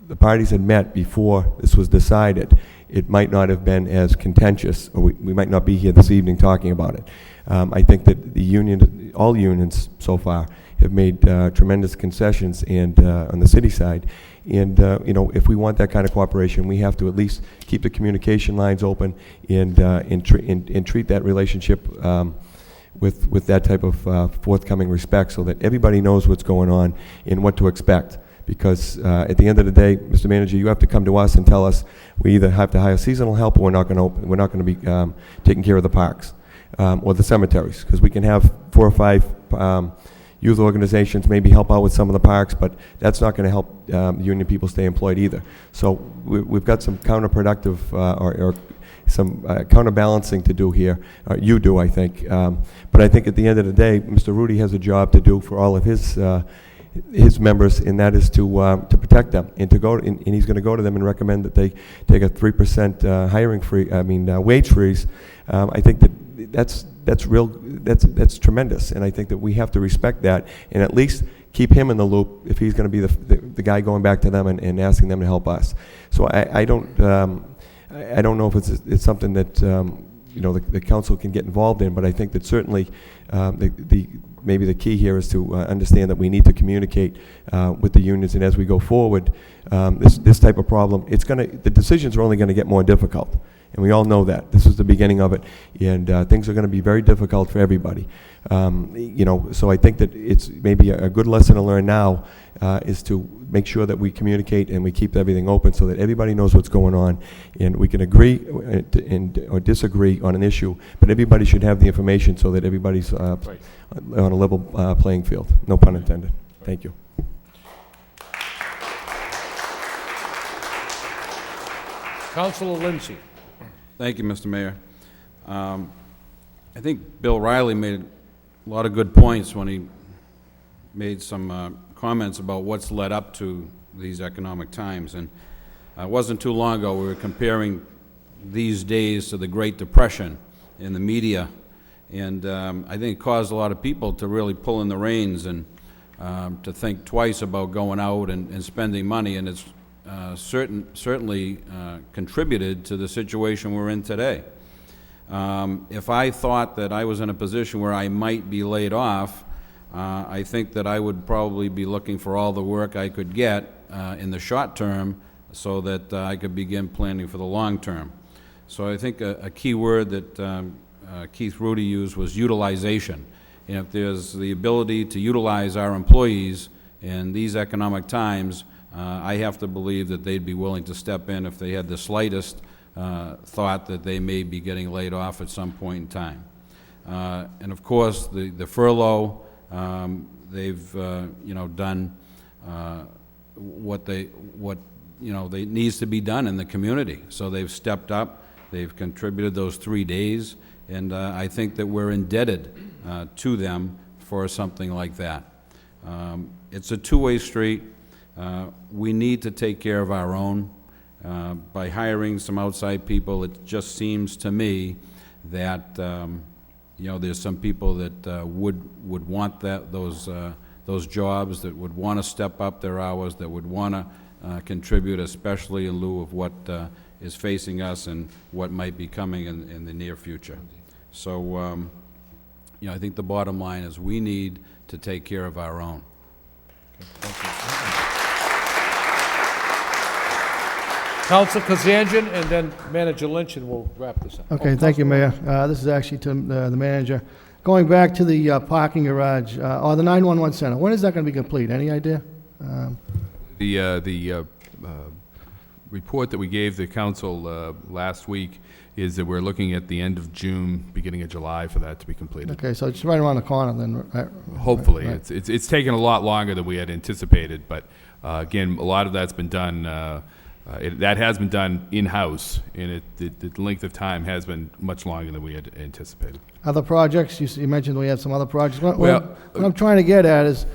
the parties had met before this was decided, it might not have been as contentious, or we might not be here this evening talking about it. I think that the union, all unions so far, have made tremendous concessions and on the city side. And, you know, if we want that kind of cooperation, we have to at least keep the communication lines open and treat that relationship with that type of forthcoming respect, so that everybody knows what's going on and what to expect. Because at the end of the day, Mr. Manager, you have to come to us and tell us we either have to hire seasonal help, or we're not going to be taking care of the parks or the cemeteries, because we can have 4 or 5 youth organizations maybe help out with some of the parks, but that's not going to help union people stay employed either. So we've got some counterproductive or some counterbalancing to do here. You do, I think. But I think at the end of the day, Mr. Rudy has a job to do for all of his members, and that is to protect them, and to go, and he's going to go to them and recommend that they take a 3% wage freeze. I think that's tremendous, and I think that we have to respect that, and at least keep him in the loop if he's going to be the guy going back to them and asking them to help us. So I don't know if it's something that you know, the council can get involved in, but I think that certainly maybe the key here is to understand that we need to communicate with the unions, and as we go forward, this type of problem, the decisions are only going to get more difficult, and we all know that. This is the beginning of it, and things are going to be very difficult for everybody. You know, so I think that it's maybe a good lesson to learn now is to make sure that we communicate and we keep everything open so that everybody knows what's going on, and we can agree or disagree on an issue, but everybody should have the information so that everybody's on a level playing field. No pun intended. Thank you. Councilor Lindsay. Thank you, Mr. Mayor. I think Bill Riley made a lot of good points when he made some comments about what's led up to these economic times. And it wasn't too long ago we were comparing these days to the Great Depression in the media. And I think it caused a lot of people to really pull in the reins and to think twice about going out and spending money. And it's certainly contributed to the situation we're in today. If I thought that I was in a position where I might be laid off, I think that I would probably be looking for all the work I could get in the short term so that I could begin planning for the long term. So I think a key word that Keith Rudy used was utilization. And if there's the ability to utilize our employees in these economic times, I have to believe that they'd be willing to step in if they had the slightest thought that they may be getting laid off at some point in time. And of course, the furlough, they've done what needs to be done in the community. So they've stepped up, they've contributed those 3 days, and I think that we're indebted to them for something like that. It's a two-way street. We need to take care of our own. By hiring some outside people, it just seems to me that there's some people that would want those jobs, that would want to step up their hours, that would want to contribute, especially in lieu of what is facing us and what might be coming in the near future. So, I think the bottom line is we need to take care of our own. Thank you. Councilor Kazanjian, and then Manager Lynch, and we'll wrap this up. Okay, thank you, Mayor. This is actually to the manager. Going back to the parking garage, or the 911 center, when is that going to be complete? Any idea? The report that we gave the council last week is that we're looking at the end of June, beginning of July for that to be completed. Okay, so it's right around the corner then, right? Hopefully. Right. It's taken a lot longer than we had anticipated, but again, a lot of that's been done, that has been done in-house, and the length of time has been much longer than we had anticipated. Other projects, you mentioned we have some other projects. What I'm trying to get at is,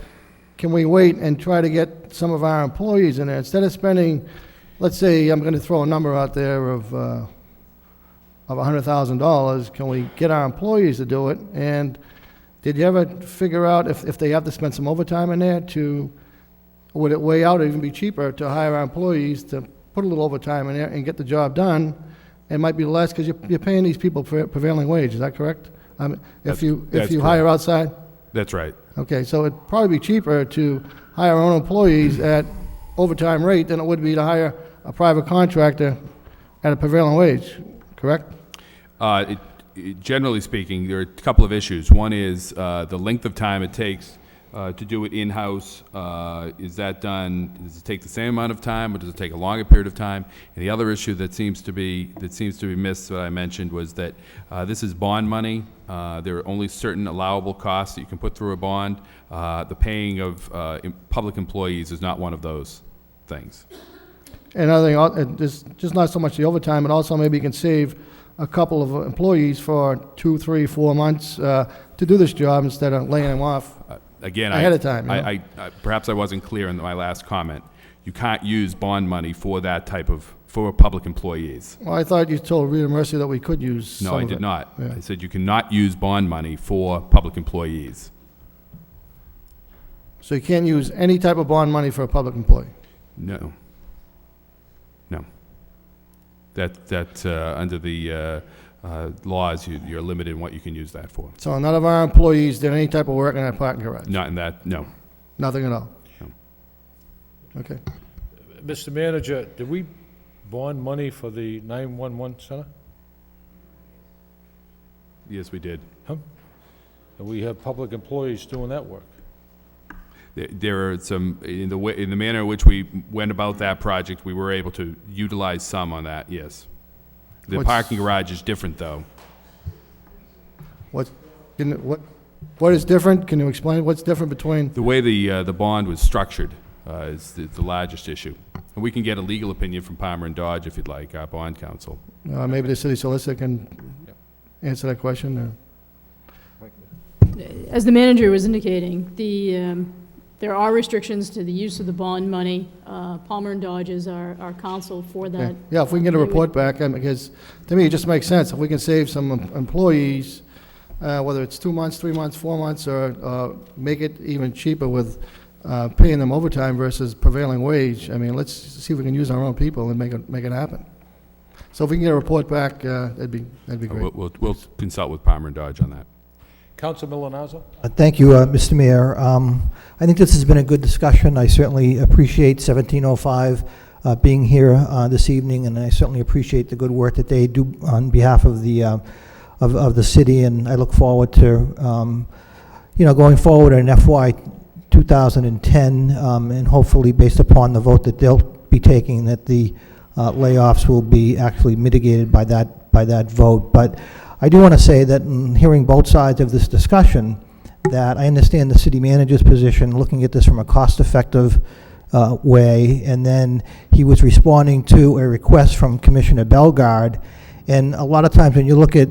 can we wait and try to get some of our employees in there? Instead of spending, let's say, I'm going to throw a number out there of $100,000, can we get our employees to do it? And did you ever figure out if they have to spend some overtime in there to would it weigh out or even be cheaper to hire our employees to put a little overtime in there and get the job done? It might be less because you're paying these people prevailing wage, is that correct? If you that's hire outside? That's right. Okay, so it'd probably be cheaper to hire our own employees at overtime rate than it would be to hire a private contractor at a prevailing wage, correct? Generally speaking, there are a couple of issues. One is the length of time it takes to do it in-house. Is that done, does it take the same amount of time, or does it take a longer period of time? And the other issue that seems to be missed, that I mentioned, was that this is bond money. There are only certain allowable costs that you can put through a bond. The paying of public employees is not one of those things. And another thing, it's just not so much the overtime, but also maybe you can save a couple of employees for 2, 3, 4 months to do this job instead of laying them off Again, ahead of time. I perhaps I wasn't clear in my last comment. You can't use bond money for that type of, for public employees. Well, I thought you told Rita Mercy that we could use No, some I of did it. not. Yeah. I said you cannot use bond money for public employees. So you can't use any type of bond money for a public employee? No. No. That under the laws, you're limited in what you can use that for. So none of our employees did any type of work in that parking garage? Not in that, no. Nothing at all? No. Okay. Mr. Manager, did we bond money for the 911 center? Yes, we did. Huh? And we have public employees doing that work. There are some, in the manner in which we went about that project, we were able to utilize some on that, yes. The parking garage is different, though. What is different? Can you explain what's different between? The way the bond was structured is the largest issue. And we can get a legal opinion from Palmer and Dodge if you'd like, our bond counsel. Maybe the city solicitor can answer that question? As the manager was indicating, there are restrictions to the use of the bond money. Palmer and Dodge is our counsel for that. Yeah, if we can get a report back, because to me, it just makes sense. If we can save some employees, whether it's 2 months, 3 months, 4 months, or make it even cheaper with paying them overtime versus prevailing wage, I mean, let's see if we can use our own people and make it happen. So if we can get a report back, that'd be great. We'll consult with Palmer and Dodge on that. Council Milonazo? Thank you, Mr. Mayor. I think this has been a good discussion. I certainly appreciate 1705 being here this evening, and I certainly appreciate the good work that they do on behalf of the city, and I look forward to going forward in FY 2010, and hopefully based upon the vote that they'll be taking, that the layoffs will be actually mitigated by that vote. But I do want to say that in hearing both sides of this discussion, that I understand the city manager's position, looking at this from a cost-effective way, and then he was responding to a request from Commissioner Bellegarde. And a lot of times when you look at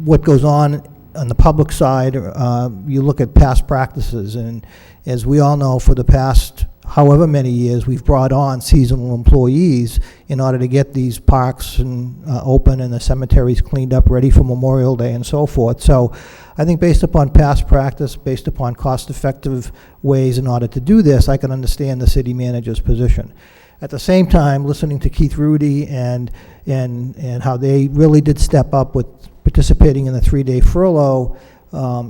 what goes on the public side, you look at past practices, and as we all know, for the past however many years, we've brought on seasonal employees in order to get these parks open and the cemeteries cleaned up, ready for Memorial Day and so forth. So I think based upon past practice, based upon cost-effective ways in order to do this, I can understand the city manager's position. At the same time, listening to Keith Rudy and how they really did step up with participating in the 3-day furlough,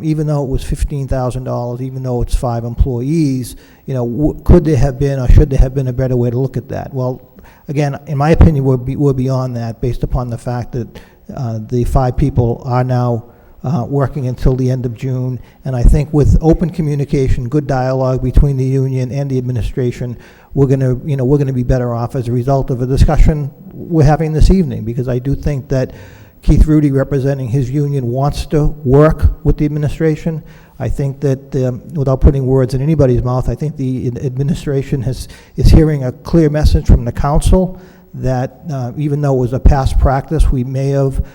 even though it was $15,000, even though it's 5 employees, could there have been or should there have been a better way to look at that? Well, again, in my opinion, we're beyond that based upon the fact that the 5 people are now working until the end of June. And I think with open communication, good dialogue between the union and the administration, we're going to be better off as a result of a discussion we're having this evening, because I do think that Keith Rudy, representing his union, wants to work with the administration. I think that, without putting words in anybody's mouth, I think the administration is hearing a clear message from the council that even though it was a past practice, we may have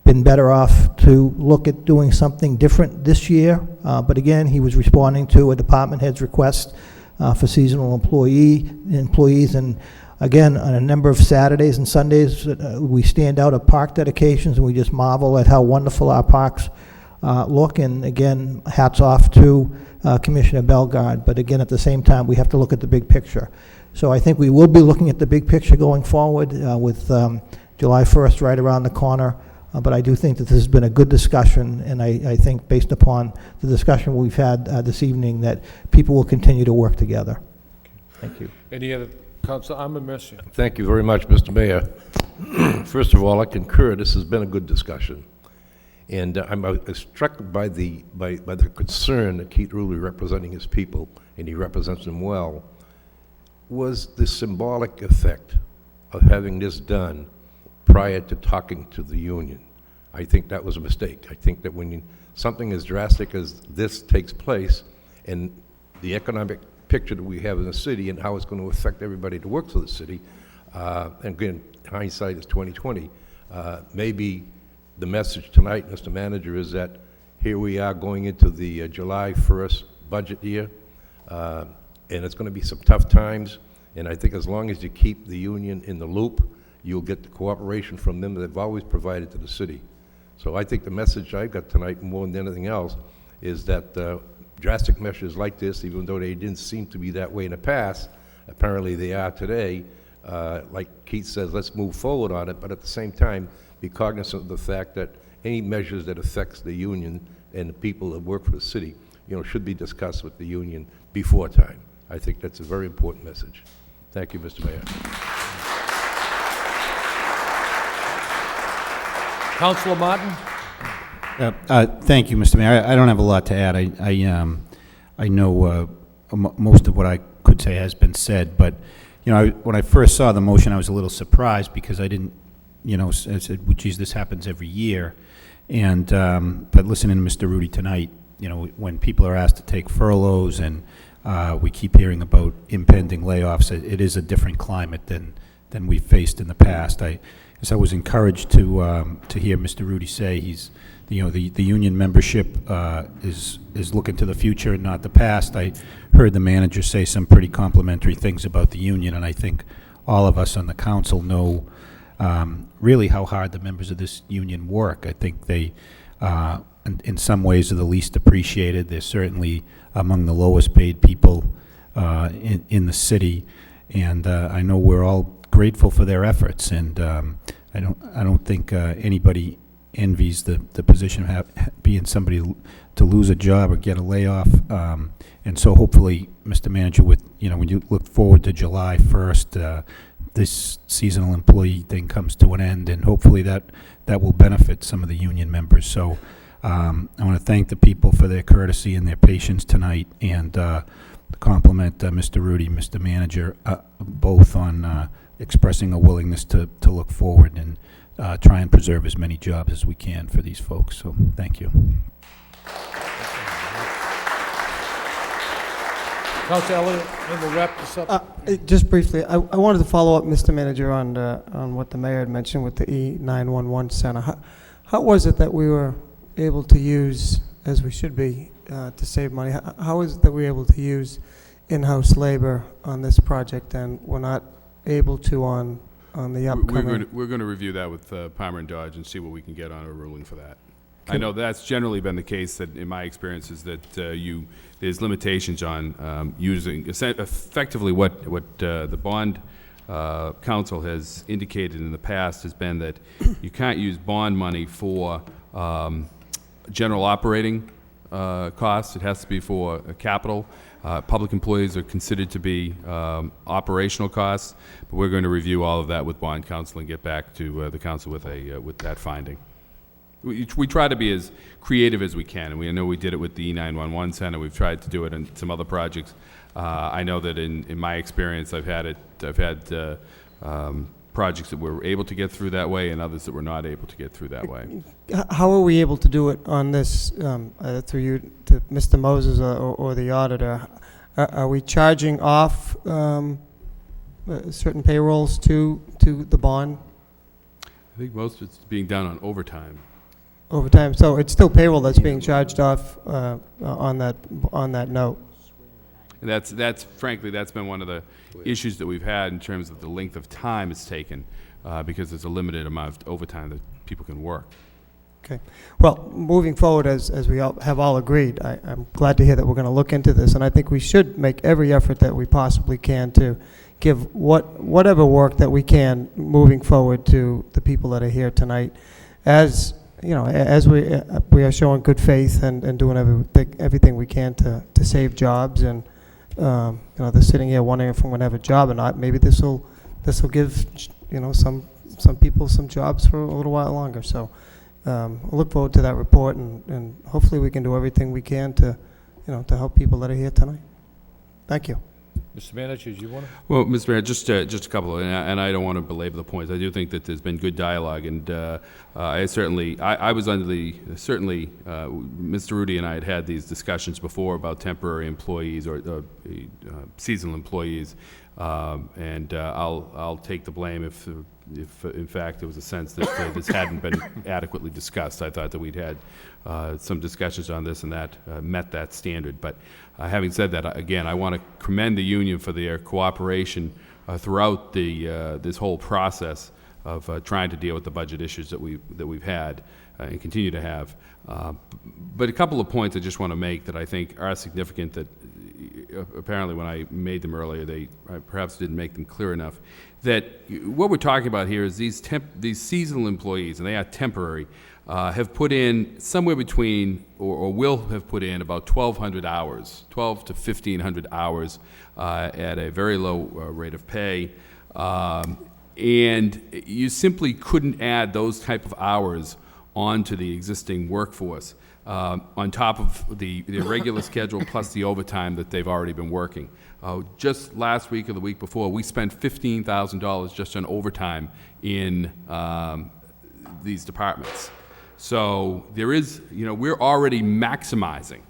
been better off to look at doing something different this year. But again, he was responding to a department head's request for seasonal employees, and again, on a number of Saturdays and Sundays, we stand out at park dedications, and we just marvel at how wonderful our parks look. And again, hats off to Commissioner Bellegarde. But again, at the same time, we have to look at the big picture. So I think we will be looking at the big picture going forward with July 1st right around the corner. But I do think that this has been a good discussion, and I think based upon the discussion we've had this evening that people will continue to work together. Thank you. Any other, Councilor Ammermission? Thank you very much, Mr. Mayor. First of all, I concur. This has been a good discussion. And I'm struck by the concern that Keith Ruley, representing his people, and he represents them well, was the symbolic effect of having this done prior to talking to the union. I think that was a mistake. I think that when something as drastic as this takes place, and the economic picture that we have in the city and how it's going to affect everybody that works for the city, and again, hindsight is 2020, maybe the message tonight, Mr. Manager, is that here we are going into the July 1st budget year, and it's going to be some tough times, and I think as long as you keep the union in the loop, you'll get the cooperation from them that they've always provided to the city. So I think the message I got tonight, more than anything else, is that drastic measures like this, even though they didn't seem to be that way in the past, apparently they are today. Like Keith says, let's move forward on it, but at the same time, be cognizant of the fact that any measures that affects the union and the people that work for the city, should be discussed with the union before time. I think that's a very important message. Thank you, Mr. Mayor. Councilor Martin? Thank you, Mr. Mayor. I don't have a lot to add. I know most of what I could say has been said, but when I first saw the motion, I was a little surprised because I didn't, I said, well, geez, this happens every year. And but listening to Mr. Rudy tonight, when people are asked to take furloughs and we keep hearing about impending layoffs, it is a different climate than we've faced in the past. I was encouraged to hear Mr. Rudy say the union membership is looking to the future and not the past. I heard the manager say some pretty complimentary things about the union, and I think all of us on the council know really how hard the members of this union work. I think they, in some ways, are the least appreciated. They're certainly among the lowest paid people in the city, and I know we're all grateful for their efforts, and I don't think anybody envies the position of being somebody to lose a job or get a layoff, and so hopefully, Mr. Manager, when you look forward to July 1st, this seasonal employee thing comes to an end, and hopefully that will benefit some of the union members. So I want to thank the people for their courtesy and their patience tonight, and compliment Mr. Rudy, Mr. Manager, both on expressing a willingness to look forward and try and preserve as many jobs as we can for these folks. So thank you. Councilor Elliott, and we'll wrap this up. Just briefly, I wanted to follow up, Mr. Manager, on what the mayor had mentioned with the E911 center. How was it that we were able to use, as we should be, to save money? How is it that we were able to use in-house labor on this project and we're not able to on the upcoming? We're going to review that with Palmer and Dodge and see what we can get on a ruling for that. I know that's generally been the case, that in my experience is that there's limitations on using effectively what the bond council has indicated in the past has been that you can't use bond money for general operating costs. It has to be for capital. Public employees are considered to be operational costs, but we're going to review all of that with bond council and get back to the council with that finding. We try to be as creative as we can, and I know we did it with the E911 center. We've tried to do it in some other projects. I know that in my experience, I've had projects that were able to get through that way and others that were not able to get through that way. How are we able to do it on this, through you to Mr. Moses or the auditor? Are we charging off certain payrolls to the bond? I think most of it's being done on overtime. Overtime, so it's still payroll that's being charged off on that note. And that's frankly, that's been one of the issues that we've had in terms of the length of time it's taken, because there's a limited amount of overtime that people can work. Okay. Well, moving forward, as we all have all agreed, I'm glad to hear that we're going to look into this, and I think we should make every effort that we possibly can to give whatever work that we can moving forward to the people that are here tonight. As you know, as we are showing good faith and doing everything we can to save jobs, and you know, they're sitting here wondering if I'm going to have a job or not. Maybe this will give, you know, some people some jobs for a little while longer. So I look forward to that report, and hopefully we can do everything we can to, you know, to help people that are here tonight. Thank you. Mr. Manager, do you want to? Well, Mr. Mayor, just a couple, and I don't want to belabor the points. I do think that there's been good dialogue, and I was under certainly, Mr. Rudy and I had these discussions before about temporary employees or seasonal employees, and I'll take the blame if in fact there was a sense that this hadn't been adequately discussed. I thought that we'd had some discussions on this and that met that standard. But having said that, again, I want to commend the union for their cooperation throughout this whole process of trying to deal with the budget issues that we've had and continue to have. But a couple of points I just want to make that I think are significant that apparently when I made them earlier, I perhaps didn't make them clear enough. That what we're talking about here is these seasonal employees, and they are temporary, have put in somewhere between, or will have put in about 1,200 hours, 12 to 1,500 hours at a very low rate of pay. And you simply couldn't add those type of hours onto the existing workforce, on top of the regular schedule plus the overtime that they've already been working. Just last week or the week before, we spent $15,000 just on overtime in these departments. So there is, you know, we're already maximizing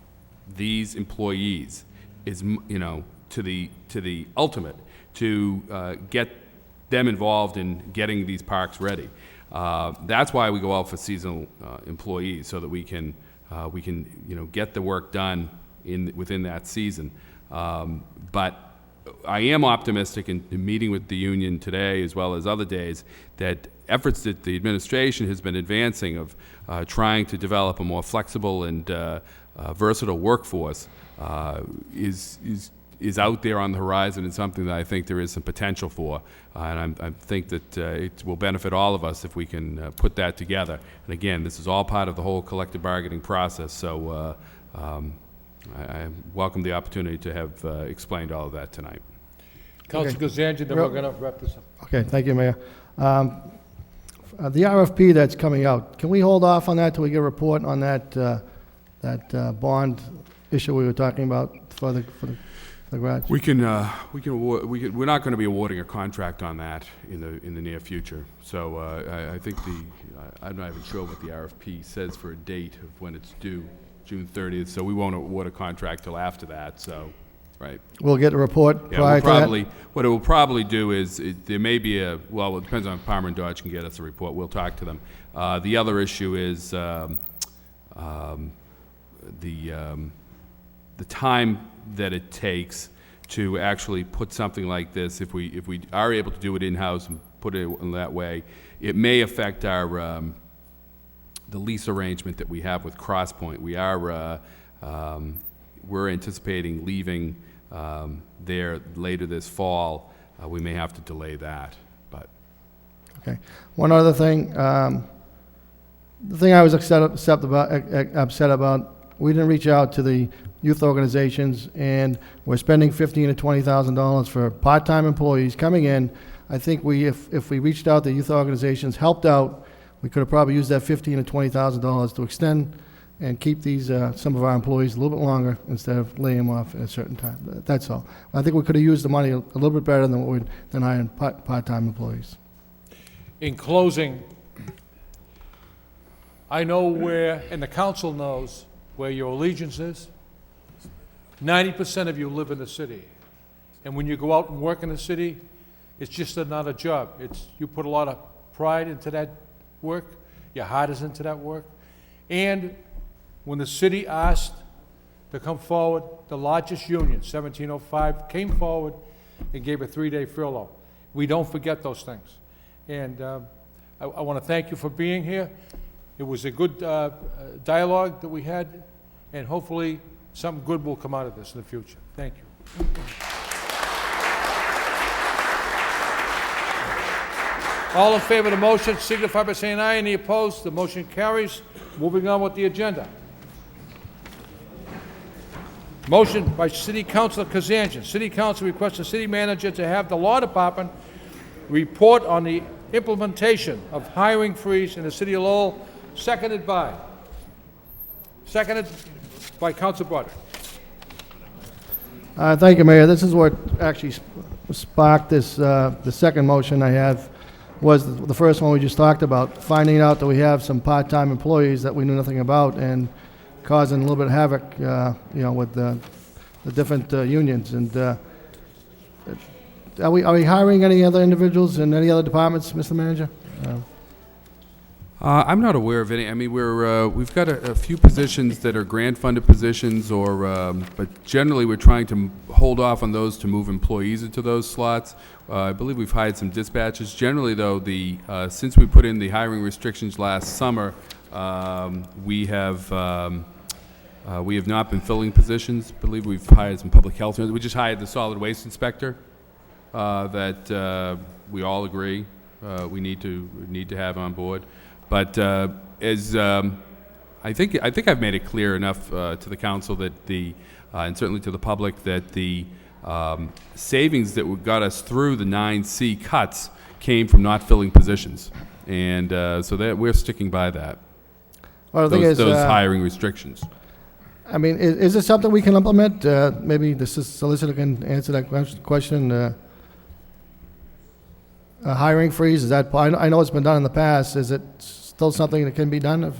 these employees, you know, to the ultimate, to get them involved in getting these parks ready. That's why we go out for seasonal employees, so that we can you know, get the work done within that season. But I am optimistic in meeting with the union today as well as other days that efforts that the administration has been advancing of trying to develop a more flexible and versatile workforce is out there on the horizon, and something that I think there is some potential for. And I think that it will benefit all of us if we can put that together. And again, this is all part of the whole collective bargaining process, so I welcome the opportunity to have explained all of that tonight. Councilor Guzanji, then we're going to wrap this up. Okay, thank you, Mayor. The RFP that's coming out, can we hold off on that till we get a report on that bond issue we were talking about for the garage? We're not going to be awarding a contract on that in the near future. So I think I'm not even sure what the RFP says for a date of when it's due, June 30th. So we won't award a contract till after that. So, right. We'll get a report prior to that? What it will probably do is there may be it depends on if Palmer and Dodge can get us a report. We'll talk to them. The other issue is the time that it takes to actually put something like this. If we are able to do it in-house and put it in that way, it may affect our the lease arrangement that we have with Crosspoint. We're anticipating leaving there later this fall. We may have to delay that, but. Okay. One other thing. The thing I was upset about, we didn't reach out to the youth organizations, and we're spending $15,000 to $20,000 for part-time employees coming in. I think if we reached out to youth organizations, helped out, we could have probably used that $15,000 to $20,000 to extend and keep these some of our employees a little bit longer instead of laying them off at a certain time. That's all. I think we could have used the money a little bit better than hiring part-time employees. In closing, I know where, and the council knows where your allegiance is. 90% of you live in the city. And when you go out and work in the city, it's just another job. You put a lot of pride into that work. Your heart is into that work. And when the city asked to come forward, the largest union, 1705, came forward and gave a 3-day furlough. We don't forget those things. And I want to thank you for being here. It was a good dialogue that we had, and hopefully something good will come out of this in the future. Thank you. All in favor of the motion signify by saying aye. Any opposed? The motion carries. Moving on with the agenda. Motion by City Councilor Kazanjian. City Council requests the city manager to have the law department report on the implementation of hiring freeze in the city of Lowell, seconded by Councilor Broderick. Thank you, Mayor. This is what actually sparked this, the second motion I have was the first one we just talked about, finding out that we have some part-time employees that we knew nothing about and causing a little bit of havoc, with the different unions. And are we hiring any other individuals in any other departments, Mr. Manager? I'm not aware of any. I mean, we've got a few positions that are grant-funded positions, but generally we're trying to hold off on those to move employees into those slots. I believe we've hired some dispatchers. Generally, though, since we put in the hiring restrictions last summer, we have not been filling positions. I believe we've hired some public health. We just hired the solid waste inspector that we all agree we need to have on board. But as I think I've made it clear enough to the council that and certainly to the public that the savings that got us through the 9C cuts came from not filling positions, and so that we're sticking by that. Well, the thing is, those hiring restrictions. I mean, is this something we can implement? Maybe the solicitor can answer that question. A hiring freeze, is that, I know it's been done in the past, is it still something that can be done?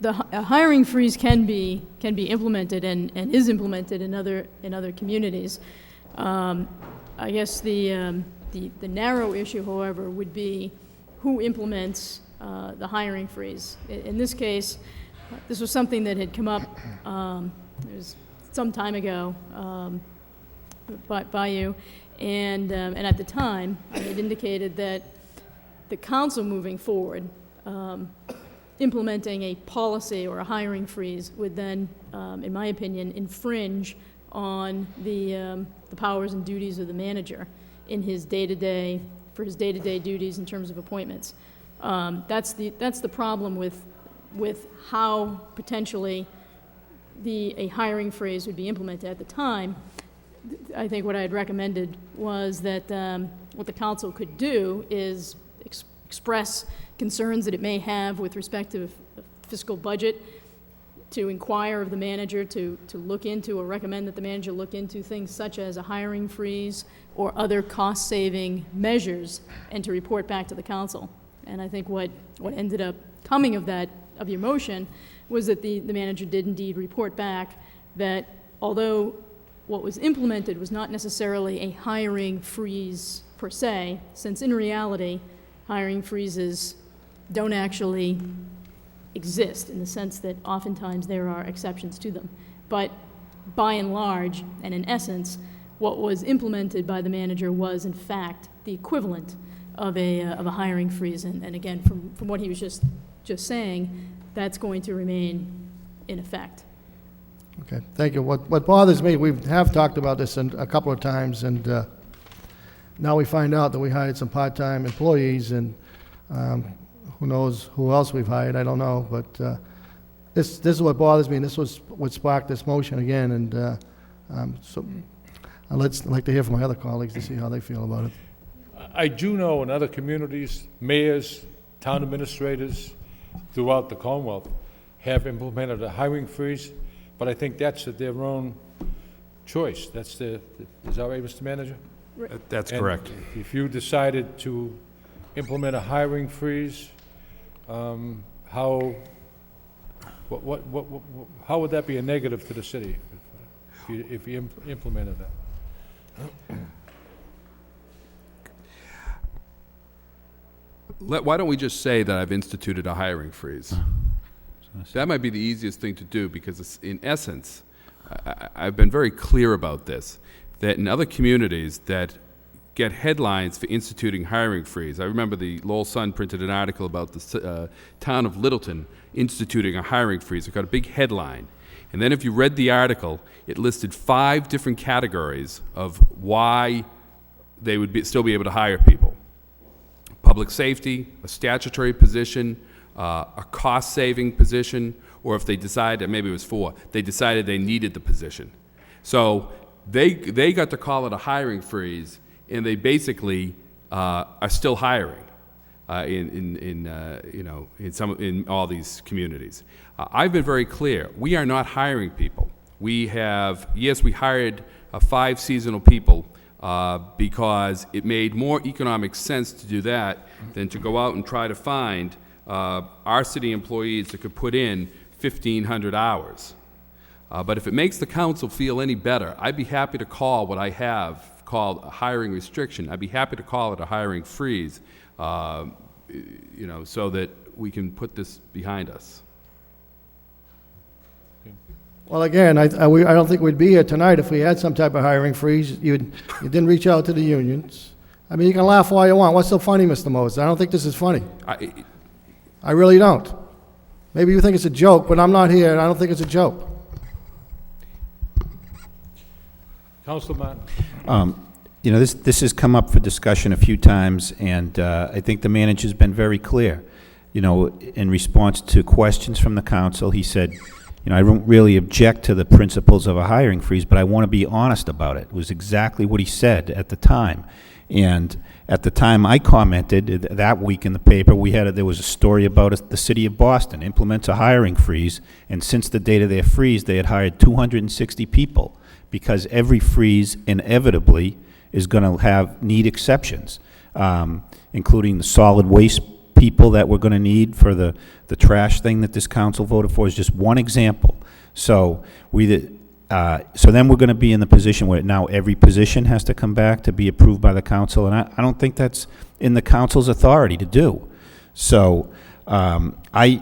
A hiring freeze can be implemented and is implemented in other communities. I guess the narrow issue, however, would be who implements the hiring freeze. In this case, this was something that had come up it was some time ago by you, and at the time I had indicated that the council moving forward, implementing a policy or a hiring freeze would then, in my opinion, infringe on the powers and duties of the manager in his day-to-day duties in terms of appointments. That's the problem with how potentially a hiring freeze would be implemented at the time. I think what I had recommended was that what the council could do is express concerns that it may have with respect to the fiscal budget, to inquire of the manager to look into or recommend that the manager look into things such as a hiring freeze or other cost-saving measures, and to report back to the council. And I think what ended up coming of your motion was that the manager did indeed report back that although what was implemented was not necessarily a hiring freeze per se, since in reality hiring freezes don't actually exist in the sense that oftentimes there are exceptions to them. But by and large, and in essence, what was implemented by the manager was in fact the equivalent of a hiring freeze. And again, from what he was just saying, that's going to remain in effect. Okay, thank you. What bothers me, we have talked about this a couple of times, and now we find out that we hired some part-time employees, and who knows who else we've hired, I don't know, but this is what bothers me, and this was what sparked this motion again, and so I'd like to hear from my other colleagues to see how they feel about it. I do know in other communities, mayors, town administrators throughout the Commonwealth have implemented a hiring freeze, but I think that's at their own choice. Is that right, Mr. Manager? That's And correct. if you decided to implement a hiring freeze, how would that be a negative to the city if you implemented that? Why don't we just say that I've instituted a hiring freeze? That might be the easiest thing to do, because in essence, I've been very clear about this, that in other communities that get headlines for instituting hiring freeze. I remember the Lowell Sun printed an article about the town of Littleton instituting a hiring freeze. It got a big headline. And then if you read the article, it listed 5 different categories of why they would still be able to hire people. Public safety, a statutory position, a cost-saving position, or if they decided, maybe it was 4, they decided they needed the position. So they got to call it a hiring freeze, and they basically are still hiring in all these communities. I've been very clear. We are not hiring people. We hired 5 seasonal people because it made more economic sense to do that than to go out and try to find our city employees that could put in 1,500 hours. But if it makes the council feel any better, I'd be happy to call what I have called a hiring restriction. I'd be happy to call it a hiring freeze, so that we can put this behind us. Well, again, I don't think we'd be here tonight if we had some type of hiring freeze. You didn't reach out to the unions. I mean, you can laugh all you want. What's so funny, Mr. Moses? I don't think this is funny. I really don't. Maybe you think it's a joke, but I'm not here, and I don't think it's a joke. Councilor Martin. This has come up for discussion a few times, and I think the manager's been very clear. In response to questions from the council, he said, I don't really object to the principles of a hiring freeze, but I want to be honest about it. It was exactly what he said at the time. And at the time I commented, that week in the paper, there was a story about the city of Boston implements a hiring freeze, and since the date of their freeze, they had hired 260 people, because every freeze inevitably is going to need exceptions, including the solid waste people that we're going to need for the trash thing that this council voted for is just one example. So then we're going to be in the position where now every position has to come back to be approved by the council, and I don't think that's in the council's authority to do. So I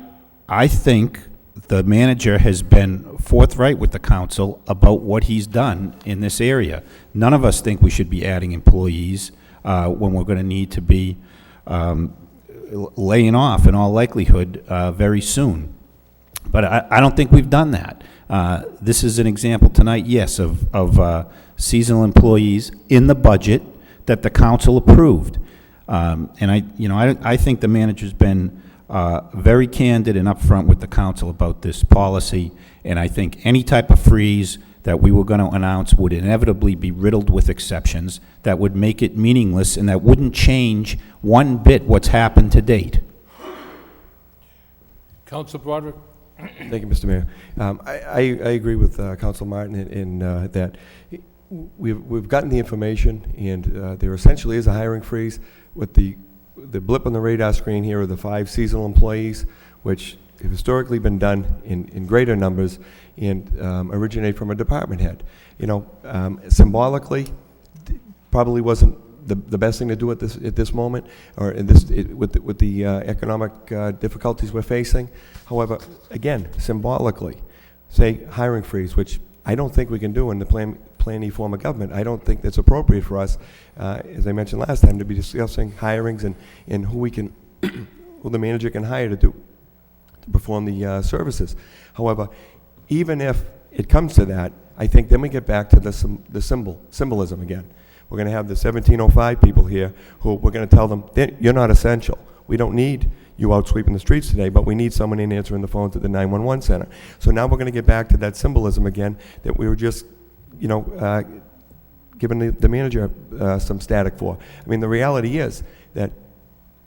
think the manager has been forthright with the council about what he's done in this area. None of us think we should be adding employees when we're going to need to be laying off in all likelihood very soon. But I don't think we've done that. This is an example tonight, yes, of seasonal employees in the budget that the council approved. And I think the manager's been very candid and upfront with the council about this policy, and I think any type of freeze that we were going to announce would inevitably be riddled with exceptions that would make it meaningless and that wouldn't change one bit what's happened to date. Councilor Broderick. Thank you, Mr. Mayor. I agree with Councilor Martin in that we've gotten the information, and there essentially is a hiring freeze. With the blip on the radar screen here are the 5 seasonal employees, which have historically been done in greater numbers and originate from a department head. Symbolically, probably wasn't the best thing to do at this moment, or with the economic difficulties we're facing. However, again, symbolically, say hiring freeze, which I don't think we can do in the Plan E form of government. I don't think that's appropriate for us, as I mentioned last time, to be discussing hirings and who the manager can hire to perform the services. However, even if it comes to that, I think then we get back to the symbolism again. We're going to have the 1705 people here who we're going to tell them, you're not essential. We don't need you out sweeping the streets today, but we need someone in answering the phones at the 911 center. So now we're going to get back to that symbolism again that we were just, giving the manager some static for. I mean, the reality is that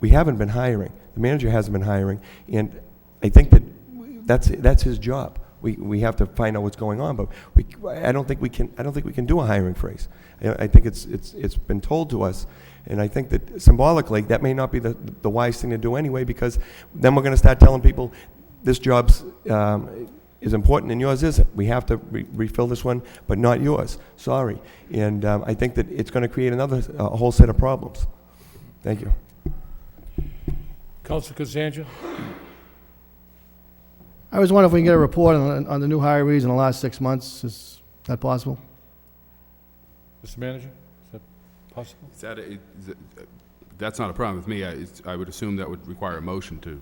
we haven't been hiring. The manager hasn't been hiring, and I think that's his job. We have to find out what's going on, but I don't think we can do a hiring freeze. I think it's been told to us, and I think that symbolically that may not be the wise thing to do anyway, because then we're going to start telling people this job's is important and yours isn't. We have to refill this one, but not yours. Sorry, and I think that it's going to create a whole set of problems. Thank you. Councilor Cassandra. I was wondering if we can get a report on the new hirees in the last 6 months. Is that possible? Mr. Manager? possible? That's not a problem with me. I would assume that would require a motion to.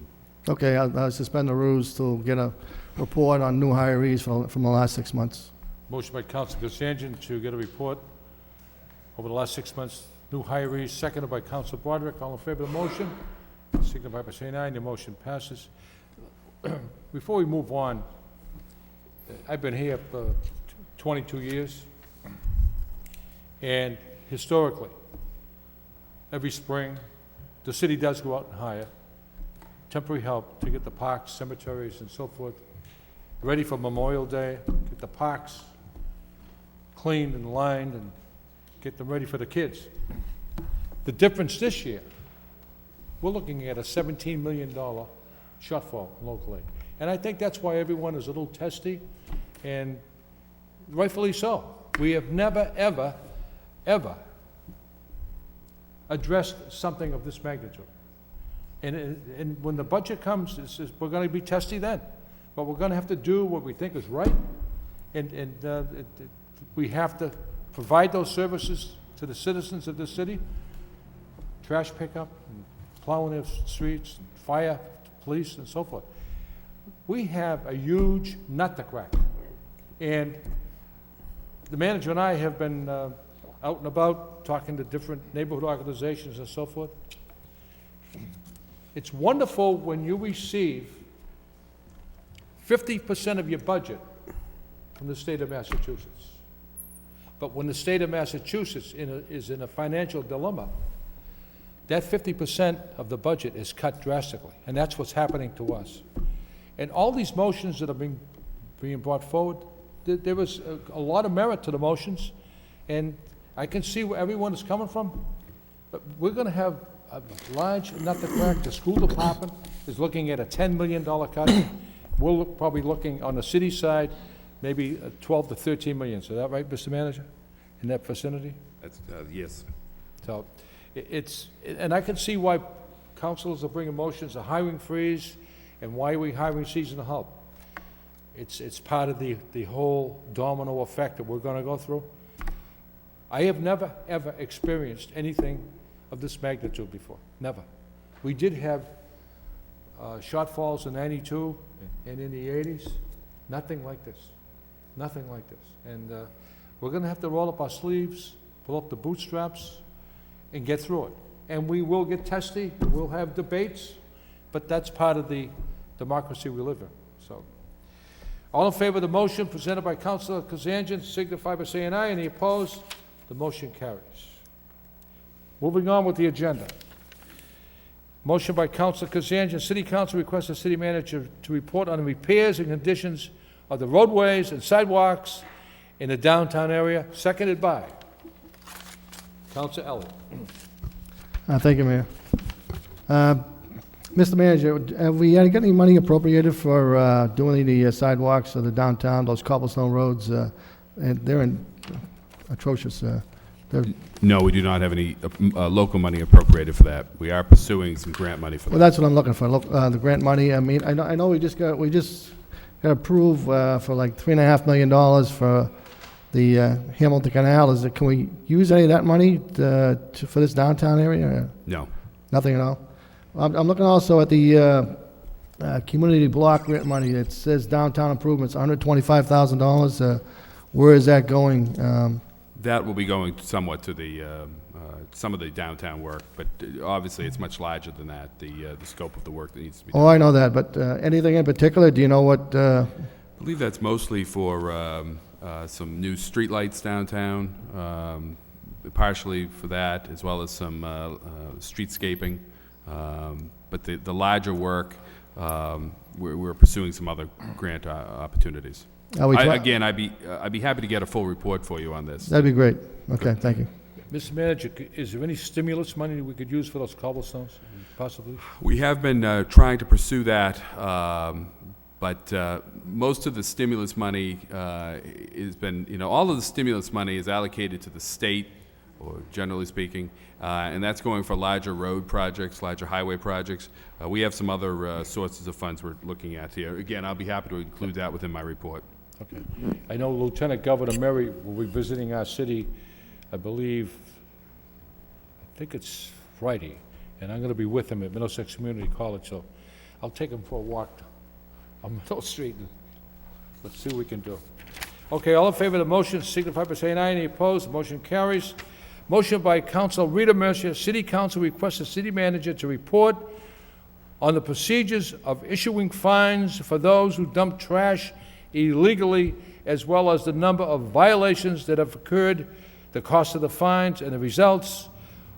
Okay, I'll suspend the rules to get a report on new hirees from the last 6 months. Motion by Council Kazanjian to get a report over the last 6 months, new hirees, seconded by Council Broderick. All in favor of the motion, signify by saying aye. The motion passes. Before we move on, I've been here for 22 years, and historically, every spring, the city does go out and hire temporary help to get the parks, cemeteries, and so forth ready for Memorial Day, get the parks cleaned and lined, and get them ready for the kids. The difference this year, we're looking at a $17 million shortfall locally. And I think that's why everyone is a little testy, and rightfully so. We have never, ever, ever addressed something of this magnitude. And when the budget comes, we're going to be testy then. But we're going to have to do what we think is right, and we have to provide those services to the citizens of this city, trash pickup, and plowing their streets, and fire, police, and so forth. We have a huge nut to crack. And the manager and I have been out and about talking to different neighborhood organizations and so forth. It's wonderful when you receive 50% of your budget from the state of Massachusetts. But when the state of Massachusetts is in a financial dilemma, that 50% of the budget is cut drastically, and that's what's happening to us. And all these motions that are being brought forward, there was a lot of merit to the motions, and I can see where everyone is coming from, but we're going to have a large nut to crack. The school department is looking at a $10 million cut. We're probably looking on the city side, maybe 12 to 13 million. Is that right, Mr. Manager? In that vicinity? That's, yes. So and I can see why councilors are bringing motions, a hiring freeze, and why are we hiring seasonal help? It's part of the whole domino effect that we're going to go through. I have never, ever experienced anything of this magnitude before. Never. We did have shortfalls in '92 and in the '80s. Nothing like this. Nothing like this. And we're going to have to roll up our sleeves, pull up the bootstraps, and get through it. And we will get testy. We'll have debates, but that's part of the democracy we live in. So, all in favor of the motion presented by Councilor Kazanjian, signify by saying aye. Any opposed? The motion carries. Moving on with the agenda. Motion by Councilor Kazanjian. City Council requests the city manager to report on the repairs and conditions of the roadways and sidewalks in the downtown area, seconded by Councilor Elliott. Thank you, Mayor. Mr. Manager, have we got any money appropriated for doing the sidewalks of the downtown, those cobblestone roads? And they're in atrocious. No, we do not have any local money appropriated for that. We are pursuing some grant money for that. Well, that's what I'm looking for, the grant money. I mean, I know we just got approved for like $3.5 million for the Hamilton Canal. Can we use any of that money for this downtown area? No. Nothing at all? I'm looking also at the community block grant money. It says downtown improvements, $125,000. Where is that going? That will be going somewhat to the some of the downtown work, but obviously it's much larger than that. The scope of the work that needs to be done. Oh, I know that, but anything in particular? Do you know what? I believe that's mostly for some new streetlights downtown, partially for that, as well as some streetscaping. But the larger work, we're pursuing some other grant opportunities. Again, I'd be happy to get a full report for you on this. That'd be great. Okay, thank you. Mr. Manager, is there any stimulus money we could use for those cobblestones, possibly? We have been trying to pursue that, but most of the stimulus money has been, all of the stimulus money is allocated to the state, or generally speaking, and that's going for larger road projects, larger highway projects. We have some other sources of funds we're looking at here. Again, I'll be happy to include that within my report. Okay. I know Lieutenant Governor Murray will be visiting our city, I believe, think it's Friday, and I'm going to be with him at Middlesex Community College, so I'll take him for a walk on Middle Street, and let's see what we can do. Okay, all in favor of the motion signify by saying aye. Any opposed? The motion carries. Motion by Council Rita Mercier. City Council requests the city manager to report on the procedures of issuing fines for those who dump trash illegally, as well as the number of violations that have occurred, the cost of the fines, and the results.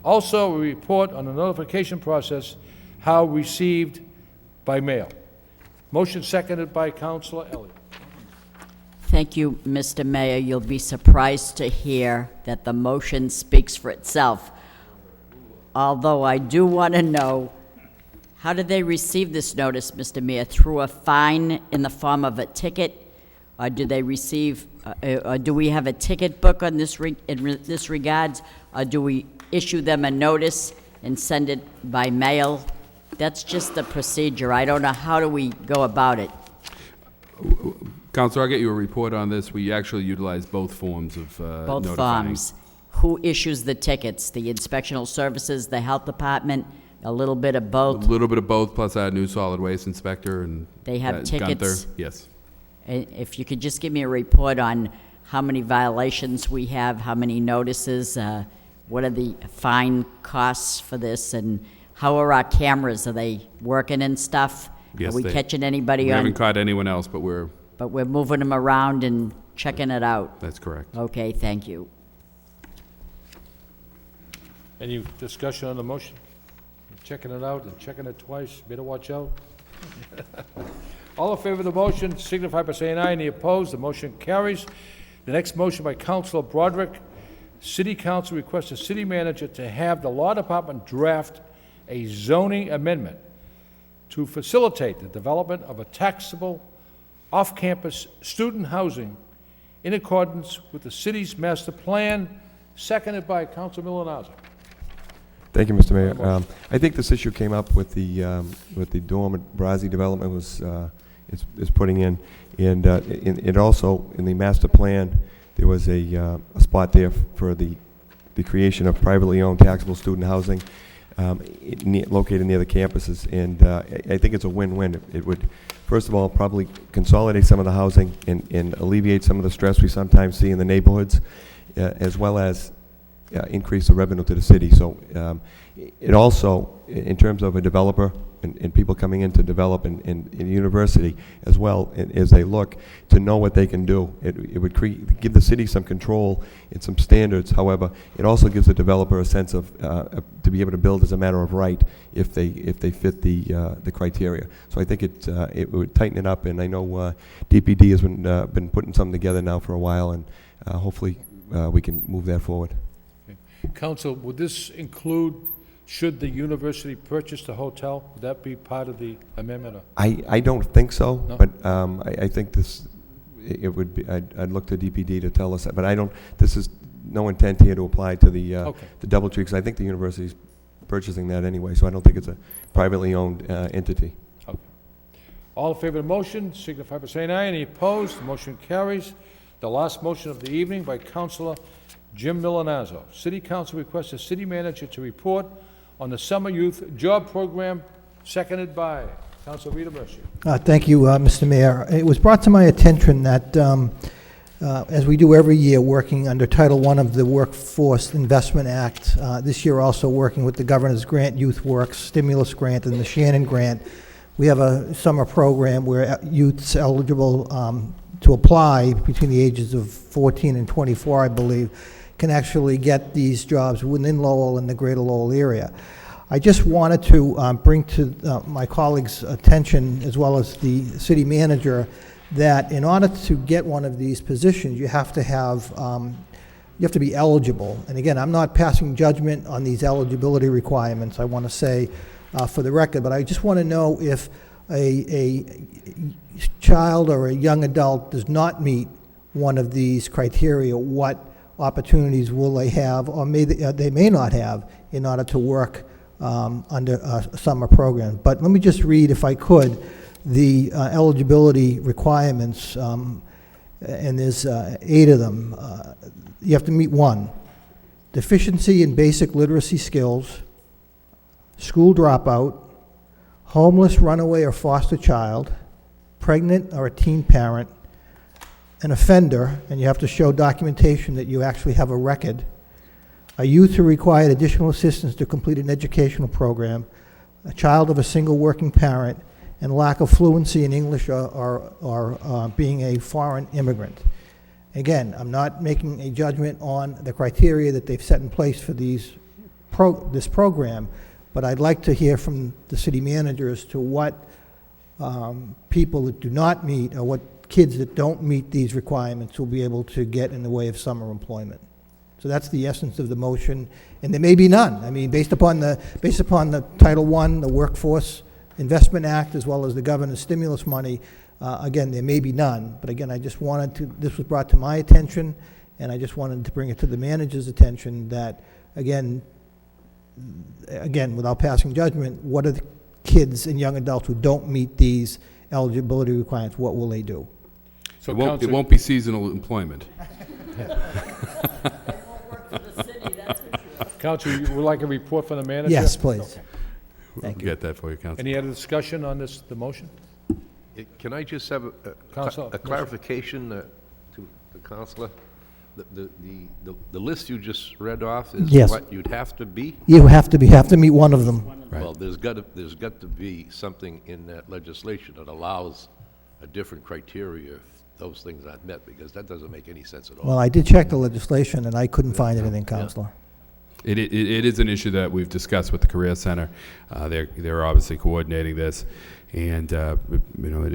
Also, a report on the notification process, how received by mail. Motion seconded by Councilor Elliott. Thank you, Mr. Mayor. You'll be surprised to hear that the motion speaks for itself. Although I do want to know, how did they receive this notice, Mr. Mayor? Through a fine in the form of a ticket? Or do they receive, or do we have a ticket book on this in this regards? Or do we issue them a notice and send it by mail? That's just the procedure. I don't know, how do we go about it? Counselor, I'll get you a report on this. We actually utilize both forms of Both notifying. forms. Who issues the tickets? The inspectional services, the health department, a little bit of A both? little bit of both, plus our new solid waste inspector and They have Gunther. tickets? Yes. If you could just give me a report on how many violations we have, how many notices, what are the fine costs for this, and how are our cameras? Are they working and stuff? Yes, Are we catching anybody We on? haven't caught anyone else, but we're, But we're moving them around and checking it out. that's correct. Okay, thank you. Any discussion on the motion? Checking it out and checking it twice, better watch out. All in favor of the motion signify by saying aye. Any opposed? The motion carries. The next motion by Councilor Broderick. City Council requests the city manager to have the law department draft a zoning amendment to facilitate the development of a taxable off-campus student housing in accordance with the city's master plan, seconded by Councilor Milonazo. Thank you, Mr. Mayor. I think this issue came up with the dorm at Brazzi Development is putting in, and it also, in the master plan, there was a spot there for the creation of privately owned taxable student housing located near the campuses, and I think it's a win-win. It would, first of all, probably consolidate some of the housing and alleviate some of the stress we sometimes see in the neighborhoods, as well as increase the revenue to the city. So it also, in terms of a developer and people coming in to develop in university as well, as they look to know what they can do, it would give the city some control and some standards. However, it also gives the developer a sense of to be able to build as a matter of right if they fit the criteria. So I think it would tighten it up, and I know DPD has been putting something together now for a while, and hopefully we can move that forward. Council, would this include, should the university purchase the hotel? Would that be part of the amendment? I don't think so, No? but I think it would be, I'd look to DPD to tell us that, but I don't, this is no intent here to apply to the DoubleTree, because I think the university's purchasing that anyway, so I don't think it's a privately owned entity. Okay. All in favor of the motion signify by saying aye. Any opposed? The motion carries. The last motion of the evening by Councilor Jim Milonazo. City Council requests the city manager to report on the Summer Youth Job Program, seconded by Councilor Rita Mercier. Thank you, Mr. Mayor. It was brought to my attention that, as we do every year, working under Title I of the Workforce Investment Act, this year also working with the Governor's Grant Youth Works Stimulus Grant and the Shannon Grant, we have a summer program where youths eligible to apply between the ages of 14 and 24, I believe, can actually get these jobs within Lowell and the greater Lowell area. I just wanted to bring to my colleagues' attention, as well as the city manager, that in order to get one of these positions, you have to be eligible. And again, I'm not passing judgment on these eligibility requirements, I want to say for the record, but I just want to know if a child or a young adult does not meet one of these criteria, what opportunities will they have, or they may not have, in order to work under a summer program. But let me just read, if I could, the eligibility requirements, and there's 8 of them. You have to meet one. deficiency in basic literacy skills, school dropout, homeless, runaway, or foster child, pregnant or a teen parent, an offender, and you have to show documentation that you actually have a record, a youth who required additional assistance to complete an educational program, a child of a single working parent, and lack of fluency in English or being a foreign immigrant. Again, I'm not making a judgment on the criteria that they've set in place for this program, but I'd like to hear from the city manager as to what people that do not meet, or what kids that don't meet these requirements will be able to get in the way of summer employment. So that's the essence of the motion, and there may be none. I mean, based upon the Title I, the Workforce Investment Act, as well as the governor's stimulus money, again, there may be none. But again, I just wanted to, this was brought to my attention, and I just wanted to bring it to the manager's attention that, again, without passing judgment, what are the kids and young adults who don't meet these eligibility requirements, what will they do? So it won't be seasonal employment. Council, you would like a report from the manager? Yes, please. Okay. We'll get that for you, Council. Any other discussion on the motion? Can I just have Council, a clarification to the councilor? The list you just read off is Yes. what you'd have to be? You have to meet one of them. Right. Well, there's got to be something in that legislation that allows a different criteria if those things aren't met, because that doesn't make any sense at all. Well, I did check the legislation, and I couldn't find anything, Counselor. It is an issue that we've discussed with the Career Center. They're obviously coordinating this, and you know,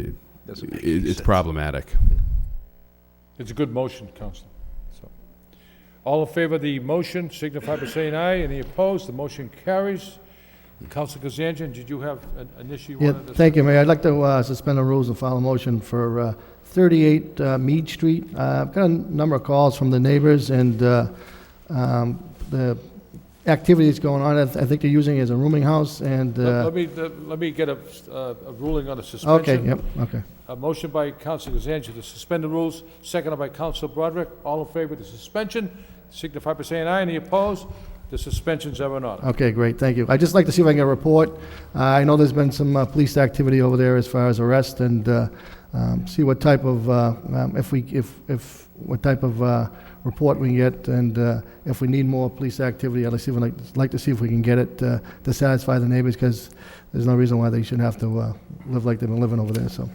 it's problematic. It's a good motion, Councilor. So, all in favor of the motion signify by saying aye. Any opposed? The motion carries. Councilor Kazanjian, did you have an issue you wanted to Thank you, Mayor. I'd like to suspend the rules and file a motion for 38 Mead Street. I've got a number of calls from the neighbors, and the activities going on. I think they're using it as a rooming house, and... let me get a ruling on a suspension. Okay, yep, okay. A motion by Councilor Kazanjian to suspend the rules, seconded by Councilor Broderick. All in favor of the suspension, signify by saying aye. Any opposed? The suspensions are in order. Okay, great, thank you. I'd just like to see if I can get a report. I know there's been some police activity over there as far as arrest, and see what type of, what type of report we can get, and if we need more police activity, I'd like to see if we can get it to satisfy the neighbors, because there's no reason why they shouldn't have to live like they've been living over there, so.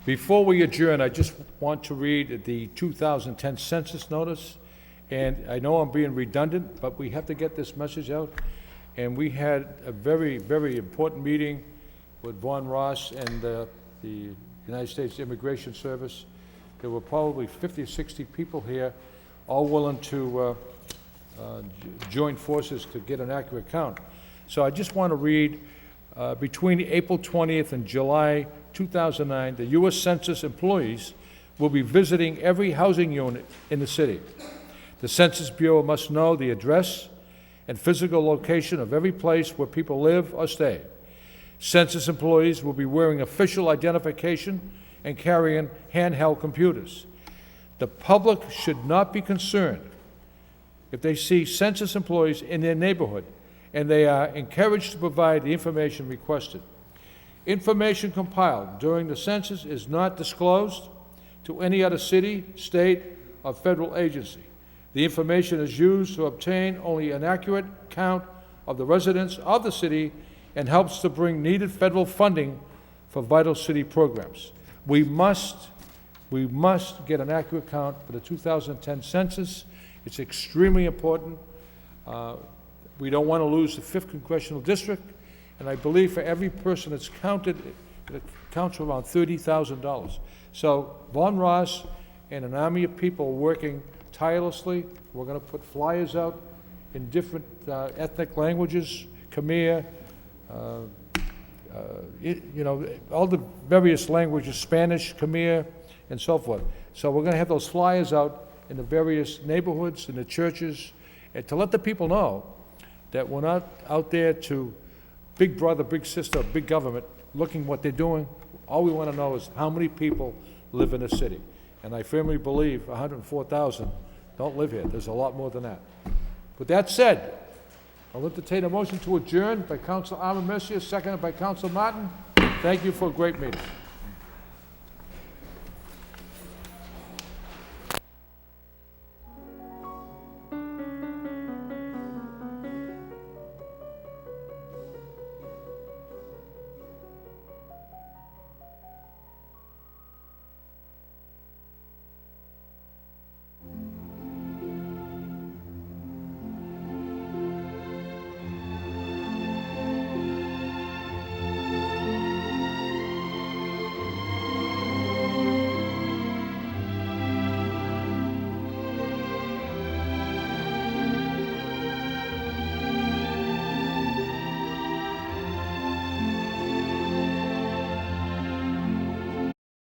Before we adjourn, I just want to read the 2010 census notice. And I know I'm being redundant, but we have to get this message out. And we had a very, very important meeting with Vaughn Ross and the United States Immigration Service. There were probably 50 or 60 people here, all willing to join forces to get an accurate count. So I just want to read, between April 20th and July 2009, the U.S. Census employees will be visiting every housing unit in the city. The Census Bureau must know the address and physical location of every place where people live or stay. Census employees will be wearing official identification and carrying handheld computers. The public should not be concerned if they see Census employees in their neighborhood, and they are encouraged to provide the information requested. Information compiled during the census is not disclosed to any other city, state, or federal agency. The information is used to obtain only an accurate count of the residents of the city and helps to bring needed federal funding for vital city programs. We must get an accurate count for the 2010 census. It's extremely important. We don't want to lose the 5th Congressional District, and I believe for every person that's counted, it counts around $30,000. So Vaughn Ross and an army of people working tirelessly. We're going to put flyers out in different ethnic languages, Khmer, you know, all the various languages, Spanish, Khmer, and so forth. So we're going to have those flyers out in the various neighborhoods, in the churches, and to let the people know that we're not out there to big brother, big sister, big government, looking what they're doing. All we want to know is how many people live in the city. And I firmly believe 104,000 don't live here. There's a lot more than that. With that said, I'll entertain a motion to adjourn by Council Arman Messier, seconded by Council Martin. Thank you for a great meeting.